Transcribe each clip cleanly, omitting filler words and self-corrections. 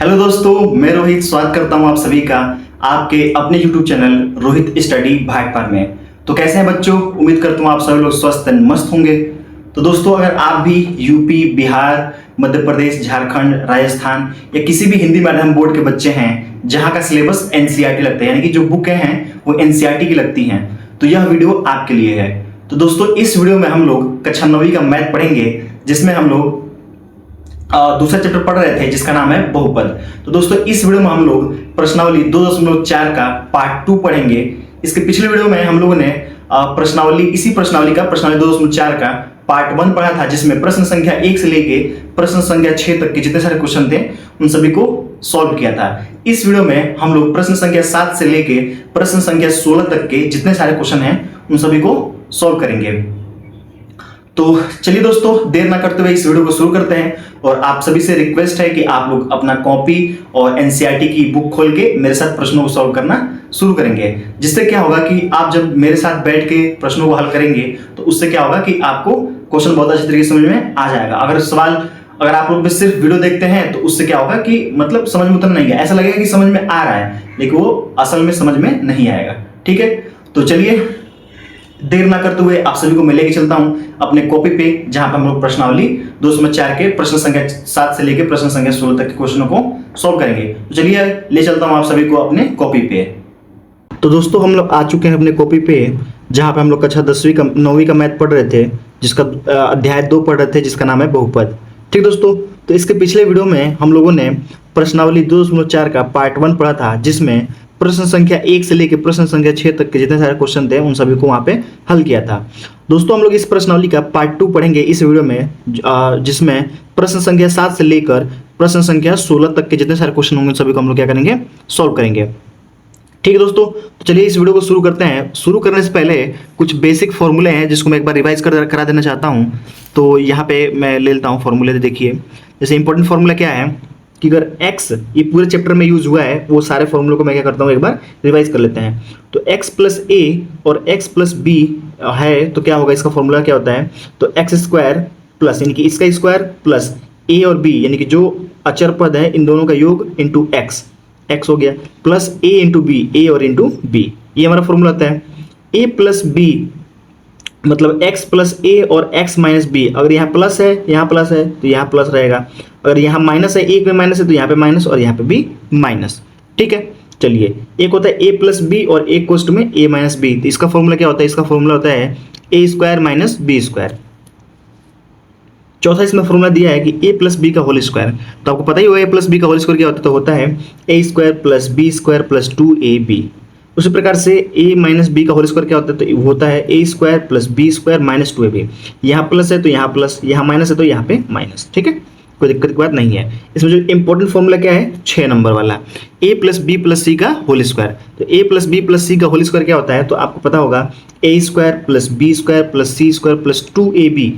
Hello दोस्तों, मैं रोहित स्वागत करता हूं आप सभी का आपके अपने YouTube channel Rohit study Bhatpar में। तो कैसे हैं बच्चों? उम्मीद करता हूं आप सभी लोग स्वस्थ एंड मस्त होंगे। तो दोस्तों, अगर आप भी यूपी, बिहार, मध्य प्रदेश, झारखंड, राजस्थान या किसी भी हिंदी माध्यम बोर्ड के बच्चे हैं जहां का सिलेबस एनसीईआरटी लगता है, यानी कि जो बुकें हैं वो एनसीईआरटी की लगती हैं, तो यह वीडियो आपके लिए है। तो दोस्तों, इस वीडियो में हम लोग कक्षा 9वीं का मैथ पढ़ेंगे, जिसमें हम लोग दूसरा चैप्टर पढ़ रहे थे जिसका नाम है बहुपद। तो दोस्तों, इस वीडियो में हम लोग प्रश्नावली 2.4 का पार्ट 2 पढ़ेंगे। इसके पिछले वीडियो में हम लोगों ने इसी प्रश्नावली का प्रश्नावली 2.4 का पार्ट 1 पढ़ा था, जिसमें प्रश्न संख्या 1 से लेके प्रश्न संख्या 6 तक के जितने सारे क्वेश्चन थे उन सभी को सॉल्व किया था। इस वीडियो में हम लोग प्रश्न संख्या 7 से लेके प्रश्न संख्या 16 तक के जितने सारे क्वेश्चन हैं उन सभी को सॉल्व करेंगे। तो चलिए दोस्तों, देर ना करते हुए इस वीडियो को शुरू करते हैं। और आप सभी से रिक्वेस्ट है कि आप लोग अपना कॉपी और एनसीईआरटी की बुक खोल के मेरे साथ प्रश्नों को सॉल्व करना शुरू करेंगे। जिससे क्या होगा कि आप जब मेरे साथ बैठ के प्रश्नों को हल करेंगे तो उससे क्या होगा कि आपको क्वेश्चन बहुत अच्छी तरीके से समझ में आ जाएगा। अगर आप लोग सिर्फ वीडियो देखते हैं तो उससे क्या होगा कि मतलब समझ में उतना नहीं है, ऐसा लगेगा कि समझ में आ रहा है, लेकिन वो असल में समझ में नहीं आएगा। ठीक है, तो चलिए देर ना करते हुए आप सभी को मैं लेके चलता हूं अपने कॉपी पे, जहां पर हम लोग प्रश्नावली 2.4 के प्रश्न संख्या 7 से लेकर प्रश्न संख्या 16 तक के क्वेश्चनों को सॉल्व करेंगे। तो चलिए ले चलता हूं आप सभी को अपने कॉपी पे। तो दोस्तों, हम लोग आ चुके हैं अपने कॉपी पे, जहां पे हम लोग कक्षा 9वीं का मैथ पढ़ रहे थे, जिसका अध्याय 2 पढ़ रहे थे, जिसका नाम है बहुपद। ठीक दोस्तों, तो इसके पिछले वीडियो में हम लोगों ने प्रश्नावली 2.4 का पार्ट 1 पढ़ा था, जिसमें प्रश्न संख्या 1 से लेकर प्रश्न संख्या 6 तक के जितने सारे क्वेश्चन थे उन सभी को वहां पे हल किया था। दोस्तों, हम लोग इस प्रश्नावली का पार्ट 2 पढ़ेंगे इस वीडियो में, जिसमें प्रश्न संख्या 7 से लेकर प्रश्न संख्या 16 तक के जितने सारे क्वेश्चन होंगे सभी को हम लोग क्या करेंगे, सॉल्व करेंगे। ठीक है दोस्तों, तो चलिए इस वीडियो को शुरू करते हैं। शुरू करने से पहले कुछ बेसिक फॉर्मूले हैं जिसको मैं एक बार रिवाइज करा देना चाहता हूँ। तो यहाँ पे मैं ले लेता हूँ फॉर्मूले। देखिए, जैसे इंपॉर्टेंट फॉर्मूला क्या है कि अगर x ये पूरे चैप्टर में यूज हुआ है, वो सारे फॉर्मूलों को मैं क्या करता हूँ, एक बार रिवाइज कर लेते हैं। तो x प्लस a और x प्लस b है, तो क्या होगा, इसका फॉर्मूला क्या होता है, तो एक्स स्क्वायर प्लस यानी कि इसका स्क्वायर प्लस a और b यानी कि जो अचर पद है इन दोनों का योग इंटू x हो गया, plus a into b, a और इंटू b, ये हमारा फॉर्मूला होता है। a प्लस b मतलब x प्लस a और x माइनस b, अगर यहाँ प्लस है यहाँ प्लस है तो यहाँ प्लस रहेगा, अगर यहाँ माइनस है, एक में माइनस है तो यहाँ पे माइनस और यहाँ पे भी माइनस। ठीक है, चलिए, एक होता है a प्लस बी और एक कोष्ट में a माइनस बी, तो इसका फॉर्मूला क्या होता है, इसका फॉर्मूला होता है a square minus b square. चौथा इसमें फॉर्मूला दिया है कि a प्लस बी का होल स्क्वायर, तो आपको पता ही होगा a प्लस बी का होल स्क्वायर क्या होता है, तो होता है a square plus B square plus 2ab। उसी प्रकार से a माइनस बी का होल स्क्वायर क्या होता है, तो होता है a square plus B square minus 2ab। यहाँ प्लस है तो यहाँ प्लस, यहाँ माइनस है तो यहाँ पे माइनस। ठीक है, कोई दिक्कत की बात नहीं है। इसमें जो इंपॉर्टेंट फॉर्मूला क्या है, 6 नंबर वाला, a प्लस बी प्लस सी का होल स्क्वायर। तो a प्लस बी प्लस सी का होल स्क्वायर क्या होता है, तो आपको पता होगा a square plus B square plus C square plus 2ab,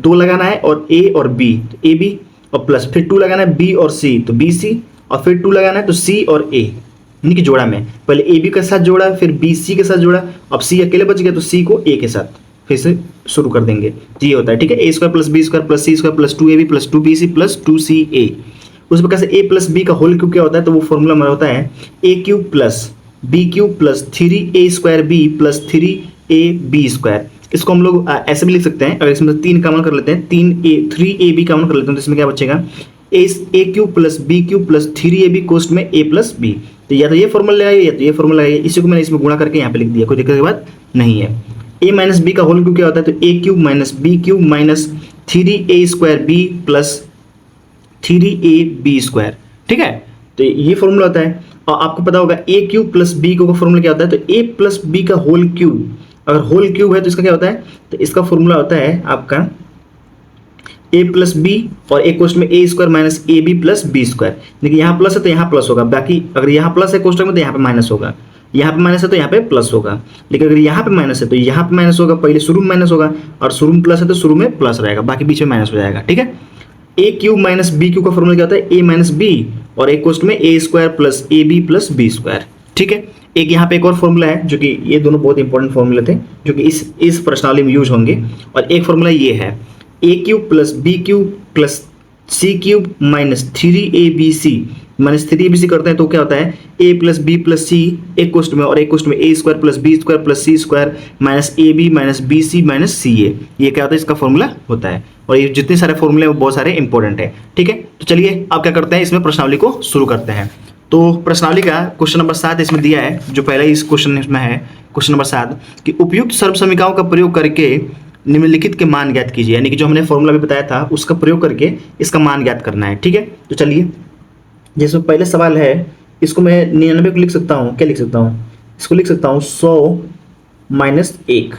2 लगाना है और a और b, तो ab और प्लस फिर 2 लगाना है b और c, तो bc और फिर 2 लगाना है तो c और a, यानी कि जोड़ा में पहले ab के साथ जोड़ा, फिर bc के साथ जोड़ा, अब c अकेले बच गया तो c को a के साथ फिर से शुरू कर देंगे। ये होता है, ठीक है, a square plus B square plus C square plus 2ab plus 2bc plus 2ca। उस प्रकार से a प्लस b का होल क्यूब क्या होता है, तो वो फॉर्मूला हमारा होता है a cube plus b cube plus 3a square b plus 3ab square. इसको हम लोग ऐसे भी लिख सकते हैं, अगर इसमें 3 कॉमन कर लेते हैं, 3ab कॉमन कर लेते हैं, तो इसमें क्या बचेगा, a cube plus b cube plus 3ab कोष्ट में a प्लस b। तो या तो ये फॉर्मूला लगाइए या तो ये फॉर्मूला लगाइए, इसी को मैंने इसमें गुणा करके यहाँ पे लिख दिया, कोई दिक्कत की बात नहीं है। a माइनस बी का होल क्यूब क्या होता है, तो a cube minus B cube minus 3a square b plus 3ab square. ठीक है, तो ये फॉर्मूला होता है। और आपको पता होगा a क्यूब प्लस b का फॉर्मूला क्या होता है, तो a प्लस b का होल क्यूब, अगर होल क्यूब है तो इसका क्या होता है, तो इसका फॉर्मूला होता है आपका a प्लस बी और एक कोष्ट में a square minus A B plus B square. देखिए, यहाँ प्लस है तो यहाँ प्लस होगा, बाकी अगर यहाँ प्लस है कोष्टक में तो यहाँ पे माइनस होगा, यहाँ पे माइनस है तो यहाँ पे प्लस होगा, लेकिन अगर यहाँ पे माइनस है तो यहाँ पे माइनस होगा, पहले शुरू में माइनस होगा, और शुरू में प्लस है तो शुरू में प्लस रहेगा, बाकी बीच में माइनस हो जाएगा। ठीक है, a cube minus B cube का फॉर्मूला क्या होता है, a माइनस बी और एक कोष्ट में a square plus A B plus B square. ठीक है, एक यहाँ पे एक और फॉर्मूला है, जो कि ये दोनों बहुत इंपॉर्टेंट फॉर्मूले थे जो कि इस प्रश्नावली में यूज होंगे। और एक फॉर्मूला ये है a cube plus B cube plus C cube minus 3abc -3abc करते हैं तो क्या होता है a plus B plus C एक क्वेश्चन में, और एक क्वेश्चन में a square plus B square plus C square minus A B minus B C minus C A, ये क्या होता है इसका फॉर्मूला होता है। और ये जितने सारे फॉर्मूले हैं वो बहुत सारे इंपॉर्टेंट है। ठीक है, तो चलिए अब क्या करते हैं, इसमें प्रश्नावली को शुरू करते हैं। तो प्रश्नावली का क्वेश्चन नंबर 7 इसमें दिया है, जो पहला इस क्वेश्चन में है क्वेश्चन नंबर 7 कि उपयुक्त सर्वसमीकरणों का प्रयोग करके निम्नलिखित के मान ज्ञात कीजिए, यानी कि जो हमने फॉर्मूला भी बताया था उसका प्रयोग करके इसका मान ज्ञात करना है। ठीक है, तो चलिए जैसे पहले सवाल है, इसको मैं 99 को लिख सकता हूँ, क्या लिख सकता हूँ, इसको लिख सकता हूँ 100 माइनस 1,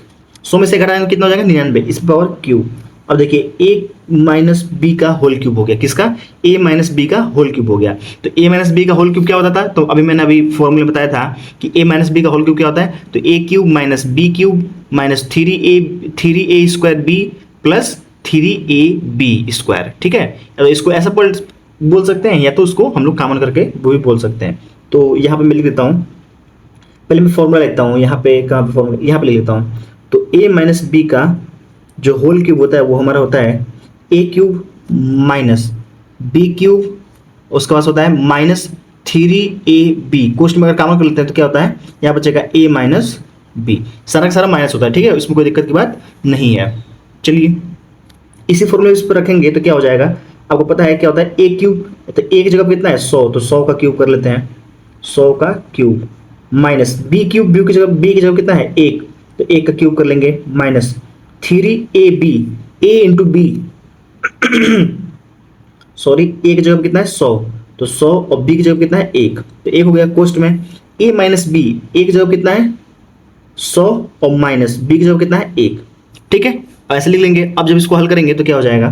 100 में से घटाएंगे कितना हो जाएगा 99, इस पावर क्यूब। अब देखिए a माइनस बी का होल क्यूब हो गया, किसका a माइनस बी का होल क्यूब हो गया। तो a माइनस बी का होल क्यूब क्या होता था, तो अभी मैंने अभी फॉर्मूला बताया था कि a माइनस बी का होल क्यूब क्या होता है, तो a cube minus B cube minus 3a square B plus 3ab square. ठीक है, तो इसको ऐसा बोल सकते हैं, या तो उसको हम लोग कॉमन करके वो भी बोल सकते हैं। तो यहाँ पे मैं लिख देता हूँ, पहले मैं फॉर्मूला लेता हूँ, यहाँ पे कहाँ पे फॉर्मूला, यहाँ पे लिख लेता हूँ। तो a माइनस बी का जो होल क्यूब होता है वो हमारा होता है a cube minus B cube, उसके पास होता है माइनस 3ab, क्वेश्चन में अगर कॉमन कर लेते हैं तो क्या होता है, यहाँ बचेगा a माइनस बी, सारा का सारा माइनस होता है। ठीक है, इसमें कोई दिक्कत की बात नहीं है। चलिए इसी फॉर्मूले इस पर रखेंगे तो क्या हो जाएगा, आपको पता है क्या होता है a क्यूब, तो a की जगह पर कितना है 100, तो 100 का क्यूब कर लेते हैं, 100 का cube minus b cube, b की जगह कितना है 1, तो 1 का क्यूब कर लेंगे minus 3ab, a into b sorry a की जगह पर कितना है 100, तो 100 और b की जगह कितना है 1, तो 1 हो गया। कोष्ट में a माइनस बी, a की जगह कितना है 100 और माइनस b की जगह कितना है 1। ठीक है, ऐसे लिख लेंगे। अब जब इसको हल करेंगे तो क्या हो जाएगा,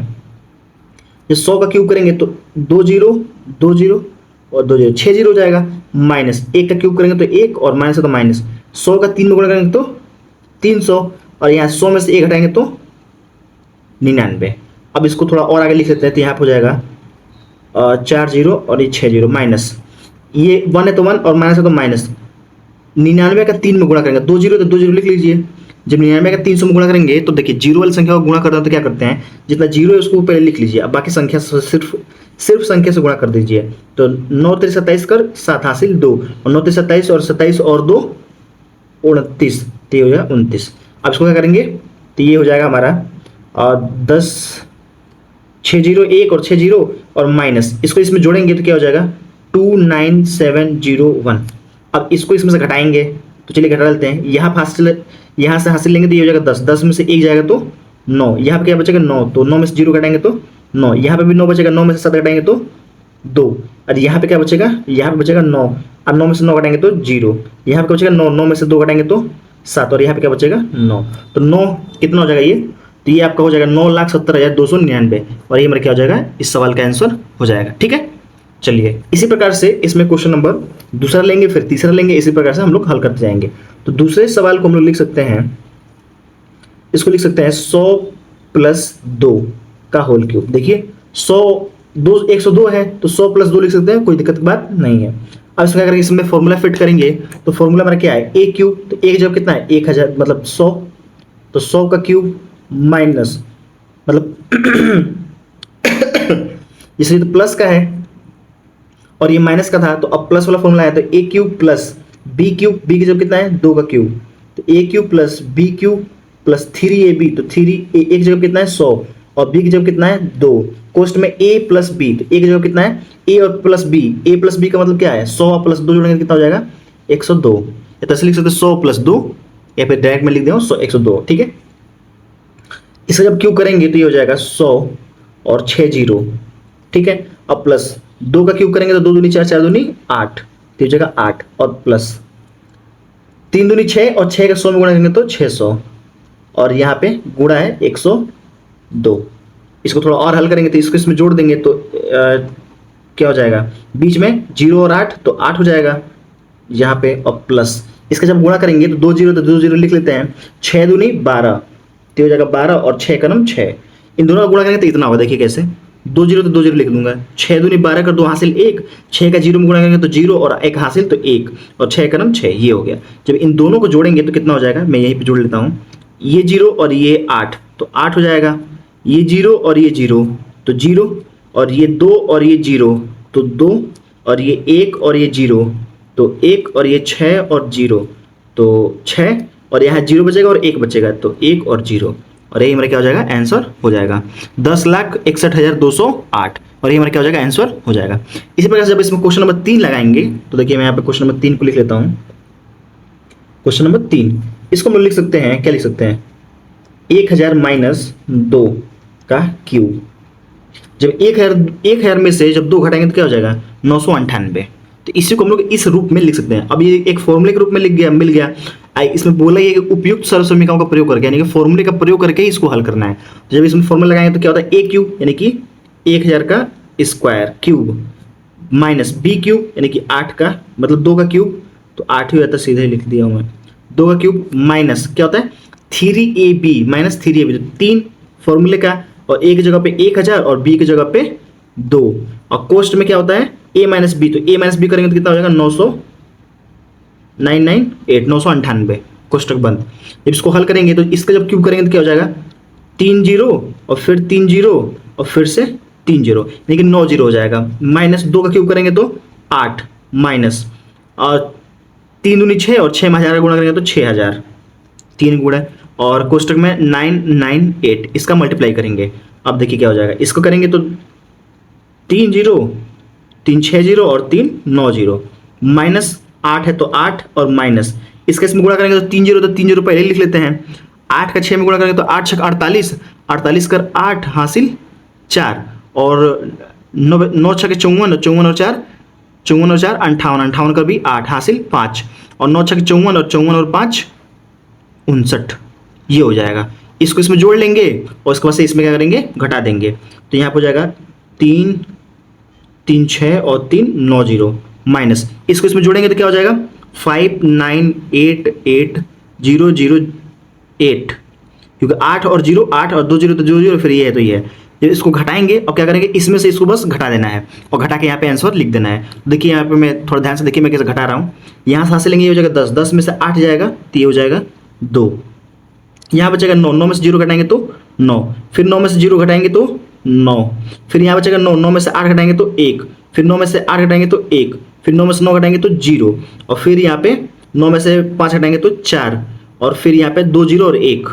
जब 100 का क्यूब करेंगे तो 2 0 2 0 और 2 0 6 0 हो जाएगा, माइनस 1 का क्यूब करेंगे तो 1 और माइनस है तो माइनस, 100 का 3 में गुणा करेंगे तो 300, और यहाँ 100 में से 1 हटाएंगे तो 99। अब इसको थोड़ा और आगे लिख लेते हैं, तो यहाँ पर हो जाएगा 4 0 और ये 6 0 माइनस, ये 1 है तो 1 और माइनस है तो माइनस, 99 का 3 में गुणा करेंगे, 2 0 तो 2 0 लिख लीजिए। जब 99 का 300 में गुणा करेंगे तो देखिए जीरो वाली संख्या को गुणा करते हैं तो क्या करते हैं, जितना जीरो है उसको पहले लिख लीजिए, अब बाकी संख्या सिर्फ संख्या से गुणा कर दीजिए। तो 9 3 27 कर 7 हासिल 2, और 9 3 27 और 27 और 2 29, तो ये हो जाएगा 29। अब इसको क्या करेंगे, तो ये हो जाएगा हमारा 10 6 0 1 और 6 0 और माइनस, इसको इसमें जोड़ेंगे तो क्या हो जाएगा 29701। अब इसको इसमें से घटाएंगे, तो चलिए घटा लेते हैं। यहाँ से हासिल लेंगे तो ये हो जाएगा 10, 10 में से 1 जाएगा तो 9, यहाँ पे क्या बचेगा 9, तो 9 में से 0 घटाएंगे तो 9, यहाँ पे भी 9 बचेगा, 9 में से 7 घटाएंगे तो 2, और यहाँ पे क्या बचेगा, यहाँ पे बचेगा 9, और 9 में से 9 घटाएंगे तो 0, यहाँ पे बचेगा 9, 9 में से 2 घटाएंगे तो 7, और यहाँ पे क्या बचेगा 9, तो 9 कितना हो जाएगा ये, तो ये आपका हो जाएगा 9,70,299, और ये मेरा क्या हो जाएगा, इस सवाल का आंसर हो जाएगा। ठीक है, चलिए इसी प्रकार से इसमें क्वेश्चन नंबर दूसरा लेंगे, फिर तीसरा लेंगे, इसी प्रकार से हम लोग हल करते जाएंगे। तो दूसरे सवाल को हम लोग लिख सकते हैं, इसको लिख सकते हैं 100 प्लस 2 का होल क्यूब। देखिए 102 है तो 100 प्लस 2 लिख सकते हैं, कोई दिक्कत की बात नहीं है। अब इसमें अगर इसमें फॉर्मूला फिट करेंगे तो फॉर्मूला हमारा क्या है, a क्यूब, तो एक जब कितना है 1000 मतलब 100, तो 100 का क्यूब माइनस मतलब इसलिए तो प्लस का है और ये माइनस का था, तो अब प्लस वाला फॉर्मूला है, तो a cube plus b cube, b की जब कितना है 2 का क्यूब, तो a cube plus b cube plus 3ab, तो 3 एक जगह कितना है 100 और b की जगह कितना है 2, कोष्ट में a प्लस b, तो a की जगह कितना है a और plus b, a plus b का मतलब क्या है 100 प्लस 2 जोड़ेंगे कितना हो जाएगा 102, या तो ऐसे लिख सकते 100 प्लस 2, या फिर डायरेक्ट में लिख दें 102। ठीक है, इसे जब क्यूब करेंगे तो ये हो जाएगा 100 और 6 0। ठीक है, अब प्लस 2 का क्यूब करेंगे तो 2 दूनी 4 4 दूनी 8, तो ये जगह 8, और प्लस 3 दूनी 6 और 6 का 100 में गुणा करेंगे तो 600, और यहाँ पे गुणा है 102। इसको थोड़ा और हल करेंगे तो इसको इसमें जोड़ देंगे तो क्या हो जाएगा, बीच में 0 और 8 तो 8 हो जाएगा यहाँ पे, और प्लस इसका जब गुणा करेंगे तो 2 0 तो 2 0 लिख लेते हैं, 6 दूनी 12, तो हो जाएगा 12 और 6 का 6, इन दोनों का गुणा करेंगे तो इतना होगा। देखिए कैसे, 2 0 तो 2 0 लिख दूंगा, 6 दूनी 12 कर 2 हासिल 1, 6 का 0 में गुणा करेंगे तो 0 और 1 हासिल तो 1, और 6 का 6, ये हो गया। जब इन दोनों को जोड़ेंगे तो कितना हो जाएगा, मैं यहीं पे जोड़ लेता हूँ, ये 0 और ये 8 तो 8 हो जाएगा, ये 0 और ये 0 तो 0, और ये 2 और ये 0 तो 2, और ये 1 और ये 0, तो 1 और ये 6 और 0, तो 6 और यहाँ 0 बचेगा और 1 बचेगा, तो 1 और 0, और यही हमारा क्या हो जाएगा, आंसर हो जाएगा 10,61,208, और ये हमारा क्या हो जाएगा, आंसर हो जाएगा। इसी प्रकार से जब इसमें क्वेश्चन नंबर 3 लगाएंगे तो देखिए मैं यहाँ पे क्वेश्चन नंबर 3 को लिख लेता हूँ। क्वेश्चन नंबर 3, इसको हम लोग लिख सकते हैं, क्या लिख सकते हैं, 1000 माइनस 2 का क्यूब। जब 1000 में से जब 2 घटाएंगे तो क्या हो जाएगा, 998। तो इसी को हम लोग इस रूप में लिख सकते हैं। अब ये एक फॉर्मूले के रूप में लिख गया, मिल गया। इसमें बोला ये कि उपयुक्त सरल समीकरणों का प्रयोग करके, यानी कि फॉर्मूले का प्रयोग करके ही इसको हल करना है। तो जब इसमें फॉर्मूला लगाएंगे तो क्या होता है, ए क्यूब यानी कि 1000 का square cube minus B cube यानी कि 8 का, मतलब 2 का क्यूब, तो 8 ही होता है, सीधे लिख दिया हूँ मैं, 2 का क्यूब माइनस क्या होता है 3ab माइनस 3ab, तो 3 फॉर्मूले का, और ए की जगह पे 1000 और बी की जगह पे 2, और कोष्ट में क्या होता है a माइनस बी, तो a माइनस बी करेंगे तो कितना हो जाएगा 998 कोष्टक बंद। जब इसको हल करेंगे तो इसका जब क्यूब करेंगे तो क्या हो जाएगा 3 0 और फिर 3 0 और फिर से 3 0, यानी कि 9 0 हो जाएगा। माइनस 2 का क्यूब करेंगे तो 8 माइनस, और 3 दूनी 6 और 6 में 1000 का गुणा करेंगे तो 6000, 3 गुणा, और कोष्टक में 998, इसका मल्टीप्लाई करेंगे। अब देखिए क्या हो जाएगा, इसको करेंगे तो 3 0 3 6 0 और 3 9 0, माइनस 8 है तो 8 और माइनस, इसका इसमें गुणा करेंगे तो 3 0, तो 3 0 पहले लिख लेते हैं। 8 का 6 में गुणा करेंगे तो 8 6 48, 48 कर 8 हासिल 4, और 9 6 के 54, 54 और 4 58, 58 कर भी 8 हासिल 5, और 9 6 के 54 और 54 और 5 59, ये हो जाएगा। इसको इसमें जोड़ लेंगे और इसके बाद से इसमें क्या करेंगे, घटा देंगे, तो यहाँ पर हो जाएगा 3 3 6 और 3 9 0, माइनस इसको इसमें जोड़ेंगे तो क्या हो जाएगा 5988008, क्योंकि 8 और 0 8 और 2 0 तो 2 0, फिर ये है तो ये है। जब इसको घटाएंगे और क्या करेंगे, इसमें से इसको बस घटा देना है और घटा के यहाँ पे आंसर लिख देना है। देखिए यहाँ पे मैं थोड़ा ध्यान से देखिए मैं कैसे घटा रहा हूँ। यहाँ से हासिल लेंगे, ये हो जाएगा 10, 10 में से 8 जाएगा तो ये हो जाएगा 2, यहाँ बचेगा 9, 9 में से 0 घटाएंगे तो 9, फिर 9 में से 0 घटाएंगे तो 9, फिर यहाँ बचेगा 9, 9 में से 8 घटाएंगे तो 1, फिर 9 में से 8 घटाएंगे तो 1, फिर 9 में से 9 घटाएंगे तो 0, और फिर यहाँ पे 9 में से 5 घटाएंगे तो 4, और फिर यहाँ पे 2 0 और 1,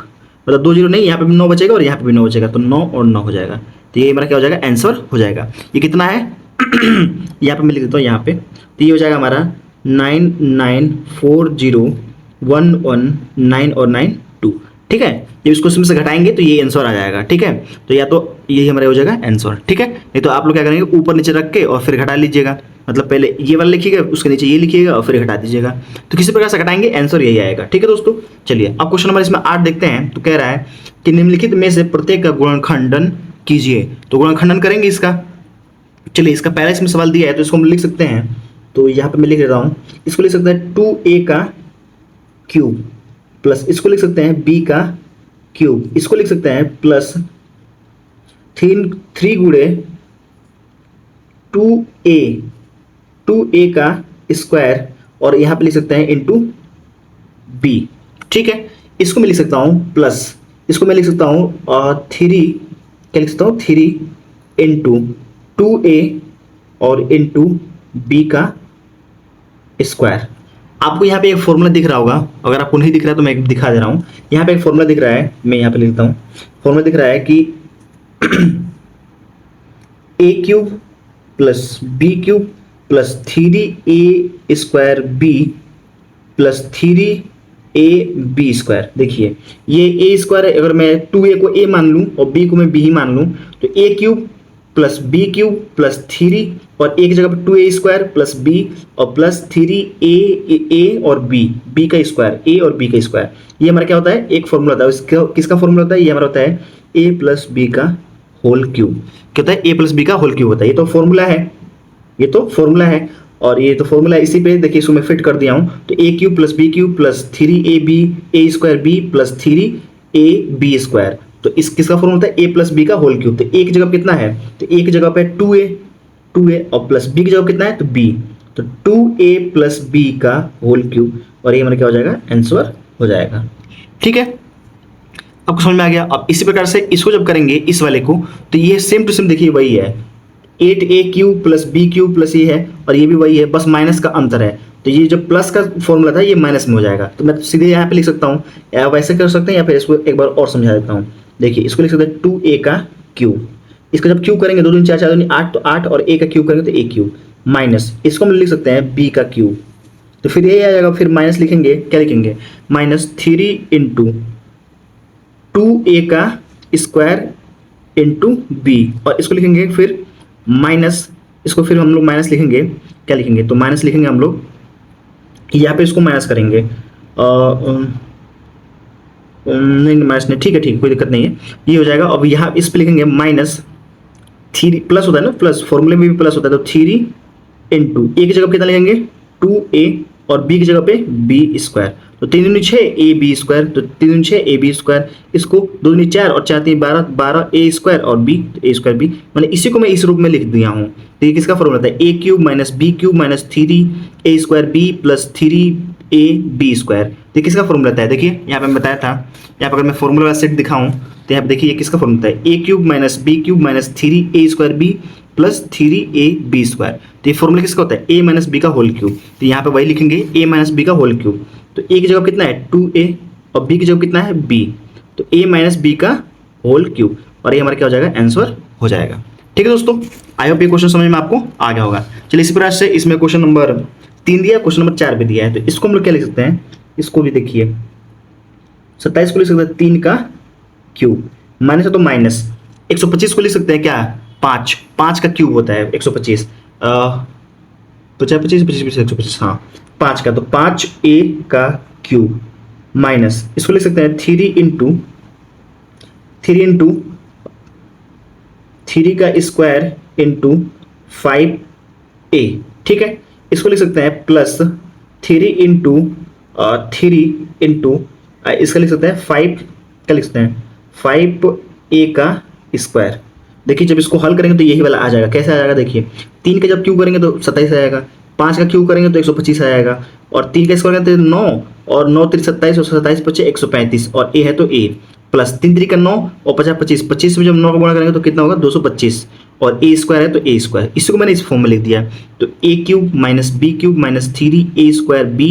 मतलब 2 0 नहीं, यहाँ पे भी 9 बचेगा और यहाँ पे भी 9 बचेगा, तो 9 और 9 हो जाएगा। तो ये हमारा क्या हो जाएगा, आंसर हो जाएगा। ये कितना है यहाँ पे मैं लिख देता हूँ यहाँ पे, तो ये हो जाएगा हमारा 9940119 और 92, ठीक है। जब इसको इसमें से घटाएंगे तो ये आंसर आ जाएगा, ठीक है। तो या तो यही हमारा हो जाएगा आंसर, ठीक है। नहीं तो आप लोग क्या करेंगे, ऊपर नीचे रख के और फिर घटा लीजिएगा, मतलब पहले ये वाला लिखिएगा, उसके नीचे ये लिखिएगा और फिर घटा दीजिएगा। तो किसी प्रकार से घटाएंगे आंसर यही आएगा, ठीक है दोस्तों। चलिए अब क्वेश्चन नंबर इसमें 8 देखते हैं। तो कह रहा है कि निम्नलिखित में से प्रत्येक का गुणनखंडन कीजिए। तो गुणनखंडन करेंगे इसका। चलिए इसका पहला इसमें सवाल दिया है तो इसको हम लिख सकते हैं। तो यहाँ पे मैं लिख देता हूँ, इसको लिख सकते हैं 2a का क्यूब प्लस इसको लिख सकते हैं b का क्यूब, इसको लिख सकते हैं प्लस 3 गुणे 2a का स्क्वायर, और यहाँ पे लिख सकते हैं इंटू b, ठीक है। इसको मैं लिख सकता हूँ प्लस, इसको मैं लिख सकता हूँ 3, क्या लिख सकता हूँ 3 इंटू 2a और इंटू b का स्क्वायर। आपको यहाँ पे एक फॉर्मूला दिख रहा होगा, अगर आपको नहीं दिख रहा है तो मैं दिखा दे रहा हूँ। यहाँ पे एक फॉर्मूला दिख रहा है, मैं यहाँ पे लिखता हूँ। फॉर्मूला दिख रहा है कि a cube plus b cube plus 3a square b plus 3ab square. देखिए ये a स्क्वायर है, अगर मैं 2a को a मान लूँ और b को मैं b ही मान लूँ तो a cube plus b cube plus 3 और एक जगह पर 2a स्क्वायर प्लस b और प्लस 3a और b का स्क्वायर, a और b का स्क्वायर। ये हमारा क्या होता है, एक फॉर्मूला होता है। इसका किसका फॉर्मूला होता है, ये हमारा होता है a प्लस b का होल क्यूब। क्या होता है, a प्लस b का होल क्यूब होता है। ये तो फॉर्मूला है, ये तो फॉर्मूला है, और ये तो फॉर्मूला है। इसी पे देखिए इसको मैं फिट कर दिया हूँ। तो a cube plus b cube plus 3ab a square b plus 3ab square. तो इस किसका फॉर्मूला होता है, a प्लस b का होल क्यूब। तो a की जगह कितना है, तो a की जगह पे 2a और प्लस b की जगह कितना है तो b, तो 2a प्लस b का होल क्यूब, और ये हमारा क्या हो जाएगा, आंसर हो जाएगा, ठीक है। आपको समझ में आ गया। अब इसी प्रकार से इसको जब करेंगे इस वाले को, तो ये सेम टू सेम देखिए वही है, 8a³ प्लस b³ प्लस ये है और ये भी वही है, बस माइनस का अंतर है। तो ये जो प्लस का फॉर्मूला था ये माइनस में हो जाएगा। तो मैं सीधे यहाँ पे लिख सकता हूँ, या वैसे कर सकते हैं या फिर इसको एक बार और समझा देता हूँ। देखिए इसको लिख सकते हैं 2a का क्यूब, इसका जब क्यूब करेंगे 2 दूनी 4 4 दूनी 8, तो 8 और a का क्यूब करेंगे तो a³ माइनस इसको हम लिख सकते हैं b का क्यूब। तो फिर ये आ जाएगा, फिर माइनस लिखेंगे, क्या लिखेंगे -3 इंटू 2a का स्क्वायर इंटू b, और इसको लिखेंगे फिर माइनस, इसको फिर हम लोग माइनस लिखेंगे, क्या लिखेंगे तो माइनस लिखेंगे हम लोग, यहाँ पे इसको माइनस करेंगे नहीं माइनस नहीं, ठीक है कोई दिक्कत नहीं है, ये हो जाएगा। अब यहाँ इस पे लिखेंगे -3, प्लस होता है ना, प्लस फॉर्मूले में भी प्लस होता है, तो 3 इंटू ए की जगह कितना लिखेंगे 2a और b की जगह पे b स्क्वायर, तो 3 दूनी 6 ab स्क्वायर, तो 3 दूनी 6 ab स्क्वायर, इसको 2 दूनी 4 और 4 3 12 12 a स्क्वायर और b तो a स्क्वायर b, मैंने इसी को मैं इस रूप में लिख दिया हूँ। तो ये किसका फॉर्मूला था a³ minus b³ minus 3a square b plus 3ab square, तो किसका फॉर्मूला था। देखिए यहाँ पे मैं बताया था, यहाँ पर अगर मैं फॉर्मूला वाला सेट दिखाऊँ तो यहाँ पे देखिए ये किसका फॉर्मूला था, a³ minus b³ minus 3a square b plus 3ab square. तो ये फॉर्मूला किसका होता है a माइनस b का होल क्यूब, तो यहाँ पे वही लिखेंगे a माइनस b का होल क्यूब। तो a की जगह कितना है 2a और b की जगह कितना है b, तो a माइनस b का होल क्यूब, और ये हमारा क्या हो जाएगा आंसर हो जाएगा। ठीक है दोस्तों, आई होप ये क्वेश्चन समझ में आपको आ गया होगा। चलिए इसी प्रकार से इसमें क्वेश्चन नंबर 3 दिया, क्वेश्चन नंबर 4 भी दिया है, तो इसको हम लोग क्या लिख सकते हैं, इसको भी देखिए 27 को लिख सकते हैं 3 का क्यूब, माइनस है तो माइनस, 125 को लिख सकते हैं क्या 5 का क्यूब होता है 125, तो चाहे 25 25 125, हाँ 5 का, तो 5a का क्यूब माइनस इसको लिख सकते हैं 3 इंटू 3 का स्क्वायर इंटू 5a, ठीक है। इसको लिख सकते हैं प्लस 3 इंटू 3 इंटू इसका लिख सकते हैं 5, क्या लिख सकते हैं 5a का स्क्वायर। देखिए जब इसको हल करेंगे तो यही वाला आ जाएगा, कैसे आ जाएगा देखिए, 3 का जब क्यूब करेंगे तो 27 आएगा, 5 का क्यूब करेंगे तो 125 आएगा, और 3 का स्क्वायर करेंगे तो 9 और 9 3 27 और 27 25 135, और a है तो a प्लस 3 3 का 9 और 50 25 25 में जब 9 का गुणा करेंगे तो कितना होगा 225, और a स्क्वायर है तो a स्क्वायर, इसी को मैंने इस फॉर्म में लिख दिया। तो a³ minus b³ minus 3a square b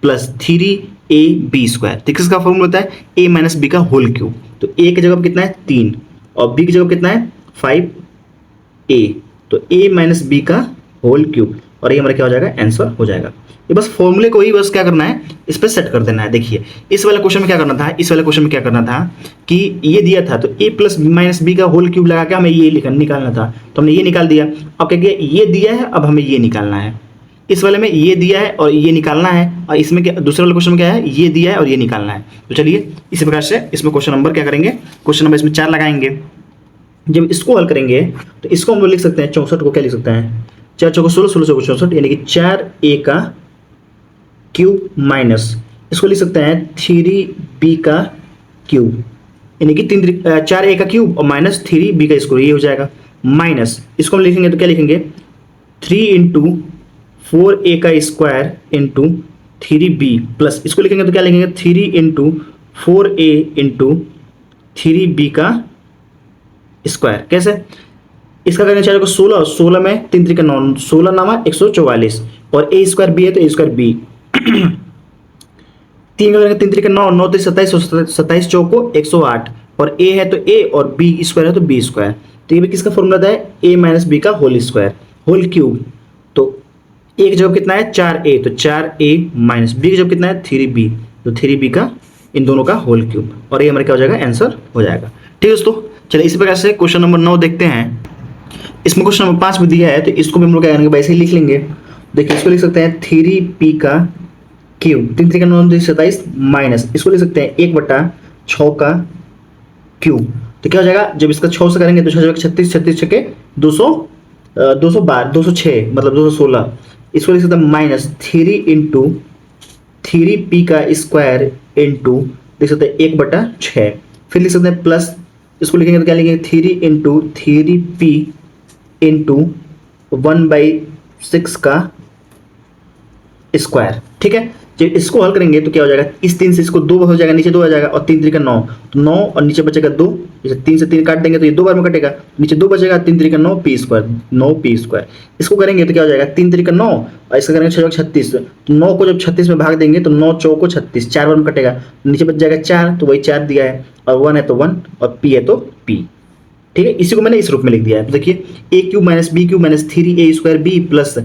plus 3ab square, तो किसका फॉर्मूला होता है a माइनस b का होल क्यूब। तो a की जगह कितना है 3 और b की जगह कितना है 5a, तो a माइनस b का होल क्यूब, और ये हमारा क्या हो जाएगा आंसर हो जाएगा। ये बस फॉर्मूले को ही बस क्या करना है इस पर सेट कर देना है। देखिए इस वाले क्वेश्चन में क्या करना था, इस वाले क्वेश्चन में क्या करना था कि ये दिया था तो a प्लस माइनस b का होल क्यूब लगा के हमें ये निकालना था, तो हमने ये निकाल दिया। अब क्या किया, ये दिया है अब हमें ये निकालना है, इस वाले में ये दिया है और ये निकालना है, और इसमें क्या दूसरे वाले क्वेश्चन में क्या है ये दिया है और ये निकालना है। तो चलिए इसी प्रकार से इसमें क्वेश्चन नंबर क्या करेंगे, क्वेश्चन नंबर इसमें 4 लगाएंगे। जब इसको हल करेंगे तो इसको हम लोग लिख सकते हैं 64 को क्या लिख सकते हैं 4 चौको 16 16 चौको 64, यानी कि 4a का क्यूब माइनस इसको लिख सकते हैं 3b का क्यूब, यानी कि 4a का क्यूब और माइनस 3b का स्क्वायर, ये हो जाएगा। माइनस इसको हम लिखेंगे तो क्या लिखेंगे 3 इंटू 4a का स्क्वायर इंटू 3b प्लस इसको लिखेंगे तो क्या लिखेंगे 3 इंटू 4a इंटू 3b का स्क्वायर। कैसे, इसका करना चाहिए 16 16 में 3 3 का 9 16 नामा 144, और a स्क्वायर b है तो a स्क्वायर b 3 का करेंगे 3 3 का 9 9 3 27 27 चौको 108, और a है तो a और b स्क्वायर है तो b स्क्वायर। तो ये भी किसका फॉर्मूला था a माइनस b का होल स्क्वायर होल क्यूब। तो a की जगह कितना है 4a, तो 4a माइनस b की जगह कितना है 3b, तो 3b का इन दोनों का होल क्यूब, और ये हमारा क्या हो जाएगा आंसर हो जाएगा। ठीक है दोस्तों, चलिए इसी प्रकार से क्वेश्चन नंबर 9 देखते हैं। इसमें क्वेश्चन नंबर 5 में दिया है तो इसको भी हम लोग क्या करेंगे वैसे ही लिख लेंगे। देखिए इसको लिख सकते हैं 3p का क्यूब 3 3 का 9 27 माइनस इसको लिख सकते हैं 1/6 का क्यूब। तो क्या हो जाएगा जब इसका 6 से करेंगे तो 36 36 छके 200 212 206 मतलब 216, इसको लिख सकते हैं माइनस 3 इंटू 3p का स्क्वायर इंटू लिख सकते हैं 1/6, फिर लिख सकते हैं प्लस इसको लिखेंगे तो क्या लिखेंगे 3 इंटू 3p इंटू 1/6 का स्क्वायर। ठीक है, जब इसको हल करेंगे तो क्या हो जाएगा, इस 3 से इसको 2 हो जाएगा, नीचे 2 आ जाएगा, और 3 3 का 9, तो 9 और नीचे बचेगा 2, जैसे 3 से 3 काट देंगे तो ये 2 बार में कटेगा, नीचे 2 बचेगा, 3 3 का 9 पी स्क्वायर, 9 पी स्क्वायर। इसको करेंगे तो क्या हो जाएगा, 3 3 का 9 और इसका करेंगे 6 36, तो 9 को जब 36 में भाग देंगे तो 9 चौको 36, 4 बार में कटेगा, नीचे बच जाएगा 4, तो वही 4 दिया है, और 1 है तो 1 और पी है तो पी। ठीक है, इसी को मैंने इस रूप में लिख दिया है। तो देखिए A cube minus B cube minus 3a square B plus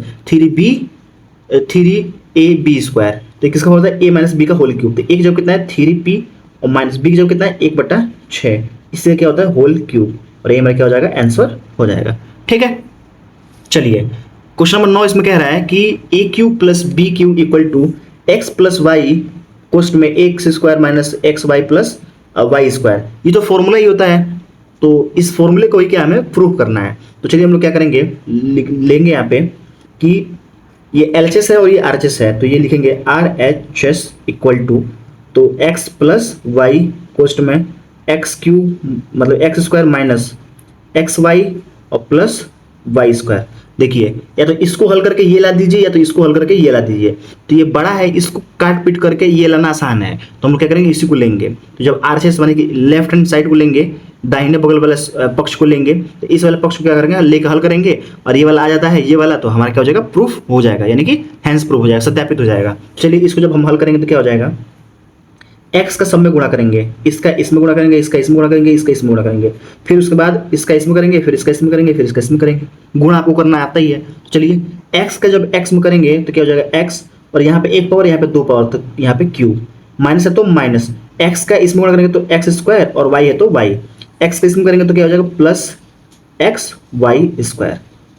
3a b square, तो ये किसका होता है, a माइनस बी का होल क्यूब। तो एक जब कितना है 3p और माइनस बी जब कितना है 1/6, इससे क्या होता है होल क्यूब, और ये मेरा क्या हो जाएगा आंसर हो जाएगा। ठीक है, चलिए क्वेश्चन नंबर 9 इसमें कह रहा है कि a cube plus B cube equal to X plus Y कोष्ट में x square minus x Y plus Y square. ये तो फॉर्मूला ही होता है, तो इस फॉर्मूले को ही क्या हमें प्रूव करना है। तो चलिए हम लोग क्या करेंगे, लेंगे यहाँ पे कि ये LHS है और ये RHS है, तो ये लिखेंगे RHS इक्वल टू, तो x प्लस वाई कोष्ट में एक्स क्यूब मतलब x square minus x y और प्लस वाई स्क्वायर। देखिए या तो इसको हल करके ये ला दीजिए या तो इसको हल करके ये ला दीजिए, तो ये बड़ा है, इसको काट पीट करके ये लाना आसान है, तो हम लोग क्या करेंगे इसी को लेंगे। तो जब RHS माने कि लेफ्ट हैंड साइड को लेंगे, दाहिने बगल वाला पक्ष को लेंगे, तो इस वाले पक्ष को क्या करेंगे लेकर हल करेंगे, और ये वाला आ जाता है ये वाला, तो हमारा क्या हो जाएगा प्रूफ हो जाएगा, यानी कि हैंस प्रूफ हो जाएगा, सत्यापित हो जाएगा। चलिए इसको जब हम हल करेंगे तो क्या हो जाएगा, x का सब में गुणा करेंगे, इसका इसमें गुणा करेंगे, इसका इसमें गुणा करेंगे, इसका इसमें गुणा करेंगे, फिर उसके बाद इसका इसमें करेंगे, फिर इसका इसमें करेंगे, फिर इसका इसमें करेंगे। गुणा आपको करना आता ही है। तो चलिए x का जब x में करेंगे तो क्या हो जाएगा x, और यहाँ पे 1 पावर यहाँ पे 2 पावर, तो यहाँ पे क्यूब, माइनस है तो माइनस, x का इसमें गुणा करेंगे तो एक्स स्क्वायर और y है तो y, x का इसमें करेंगे तो क्या हो जाएगा plus x y square,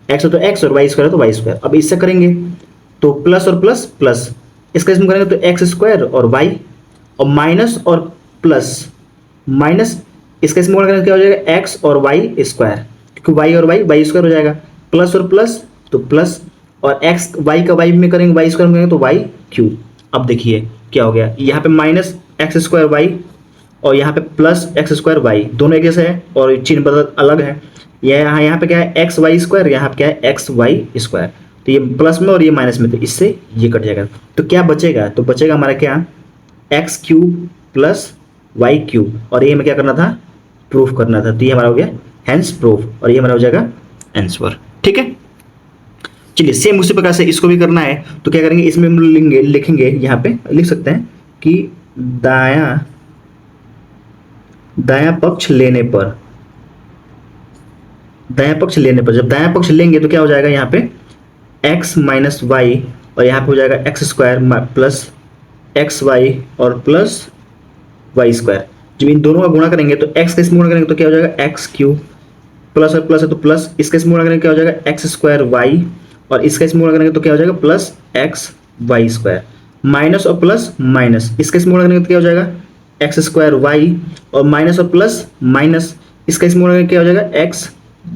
x है तो x और y स्क्वायर है तो y स्क्वायर। अब इससे करेंगे तो प्लस और प्लस प्लस, इसका इसमें करेंगे तो एक्स स्क्वायर और y, और माइनस और प्लस माइनस, इसका इसमें करेंगे क्या हो जाएगा x और y स्क्वायर, क्योंकि y और y स्क्वायर हो जाएगा, प्लस और प्लस तो प्लस, और x y का y में करेंगे y स्क्वायर में करेंगे तो y क्यूब। अब देखिए क्या हो गया, यहाँ पे माइनस एक्स स्क्वायर वाई और यहाँ पे प्लस एक्स स्क्वायर वाई, दोनों एक जैसे है और चिन्ह बदल अलग है। यहाँ पे क्या है एक्स वाई स्क्वायर, यहाँ पे क्या है एक्स वाई स्क्वायर, तो ये प्लस में और ये माइनस में, तो इससे ये कट जाएगा। तो क्या बचेगा, तो बचेगा हमारा क्या x cube plus y cube, और ये हमें क्या करना था प्रूफ करना था, तो ये हमारा हो गया हैंस प्रूफ, और ये हमारा हो जाएगा आंसर। ठीक है, चलिए सेम उसी प्रकार से इसको भी करना है। तो क्या करेंगे, इसमें हम लिखेंगे यहाँ पे लिख सकते हैं कि दायां पक्ष लेने पर, जब दायां पक्ष लेंगे तो क्या हो जाएगा यहाँ पे x माइनस वाई, और यहाँ पे हो जाएगा x square plus x y और प्लस वाई स्क्वायर। जब इन दोनों का गुणा करेंगे तो x का इसमें गुणा करेंगे तो क्या हो जाएगा एक्स क्यूब, प्लस और प्लस है तो प्लस, इसका इसमें गुणा करेंगे क्या हो जाएगा एक्स स्क्वायर वाई, और इसका इसमें गुणा करेंगे तो क्या हो जाएगा plus x y square, minus और प्लस माइनस, इसका इसमें गुणा करेंगे तो क्या हो जाएगा एक्स स्क्वायर वाई, और माइनस और प्लस माइनस, इसका इसमें गुणा करेंगे क्या हो जाएगा एक्स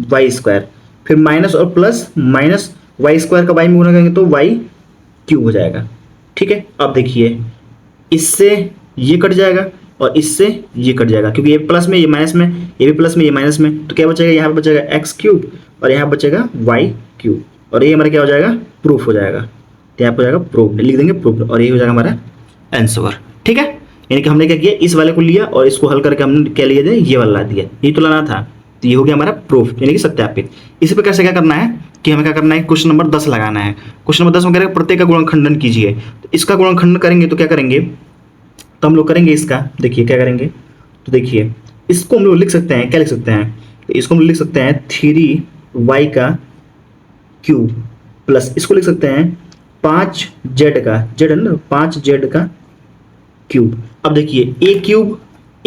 वाई स्क्वायर, फिर माइनस और प्लस माइनस, वाई स्क्वायर का वाई में गुणा करेंगे तो वाई क्यूब हो जाएगा। ठीक है, अब देखिए इससे ये कट जाएगा और इससे ये कट जाएगा, क्योंकि ये प्लस में ये माइनस में, ये भी प्लस में ये माइनस में, तो क्या बचेगा यहाँ पे बचेगा एक्स क्यूब और यहाँ बचेगा वाई क्यूब, और ये हमारा क्या हो जाएगा प्रूफ हो जाएगा। तो यहाँ पर हो जाएगा प्रूफ, लिख देंगे प्रूफ, और ये हो जाएगा हमारा आंसर। ठीक है, यानी कि हमने क्या किया इस वाले को लिया और इसको हल करके हमने क्या लिया था ये वाला ला दिया, ये तो लाना था, तो ये हो गया हमारा प्रूफ यानी कि सत्यापित। इसी प्रकार से क्या करना है कि हमें क्या करना है क्वेश्चन नंबर 10 लगाना है। क्वेश्चन नंबर 10 में कह रहे हैं प्रत्येक का गुणनखंडन कीजिए। तो इसका गुणनखंडन करेंगे तो क्या करेंगे, तो हम लोग करेंगे इसका, देखिए क्या करेंगे, तो देखिए इसको हम लोग लिख सकते हैं, क्या लिख सकते हैं, तो इसको हम लिख सकते हैं 3y का क्यूब प्लस इसको लिख सकते हैं 5z का, z है ना 5z का क्यूब। अब देखिए A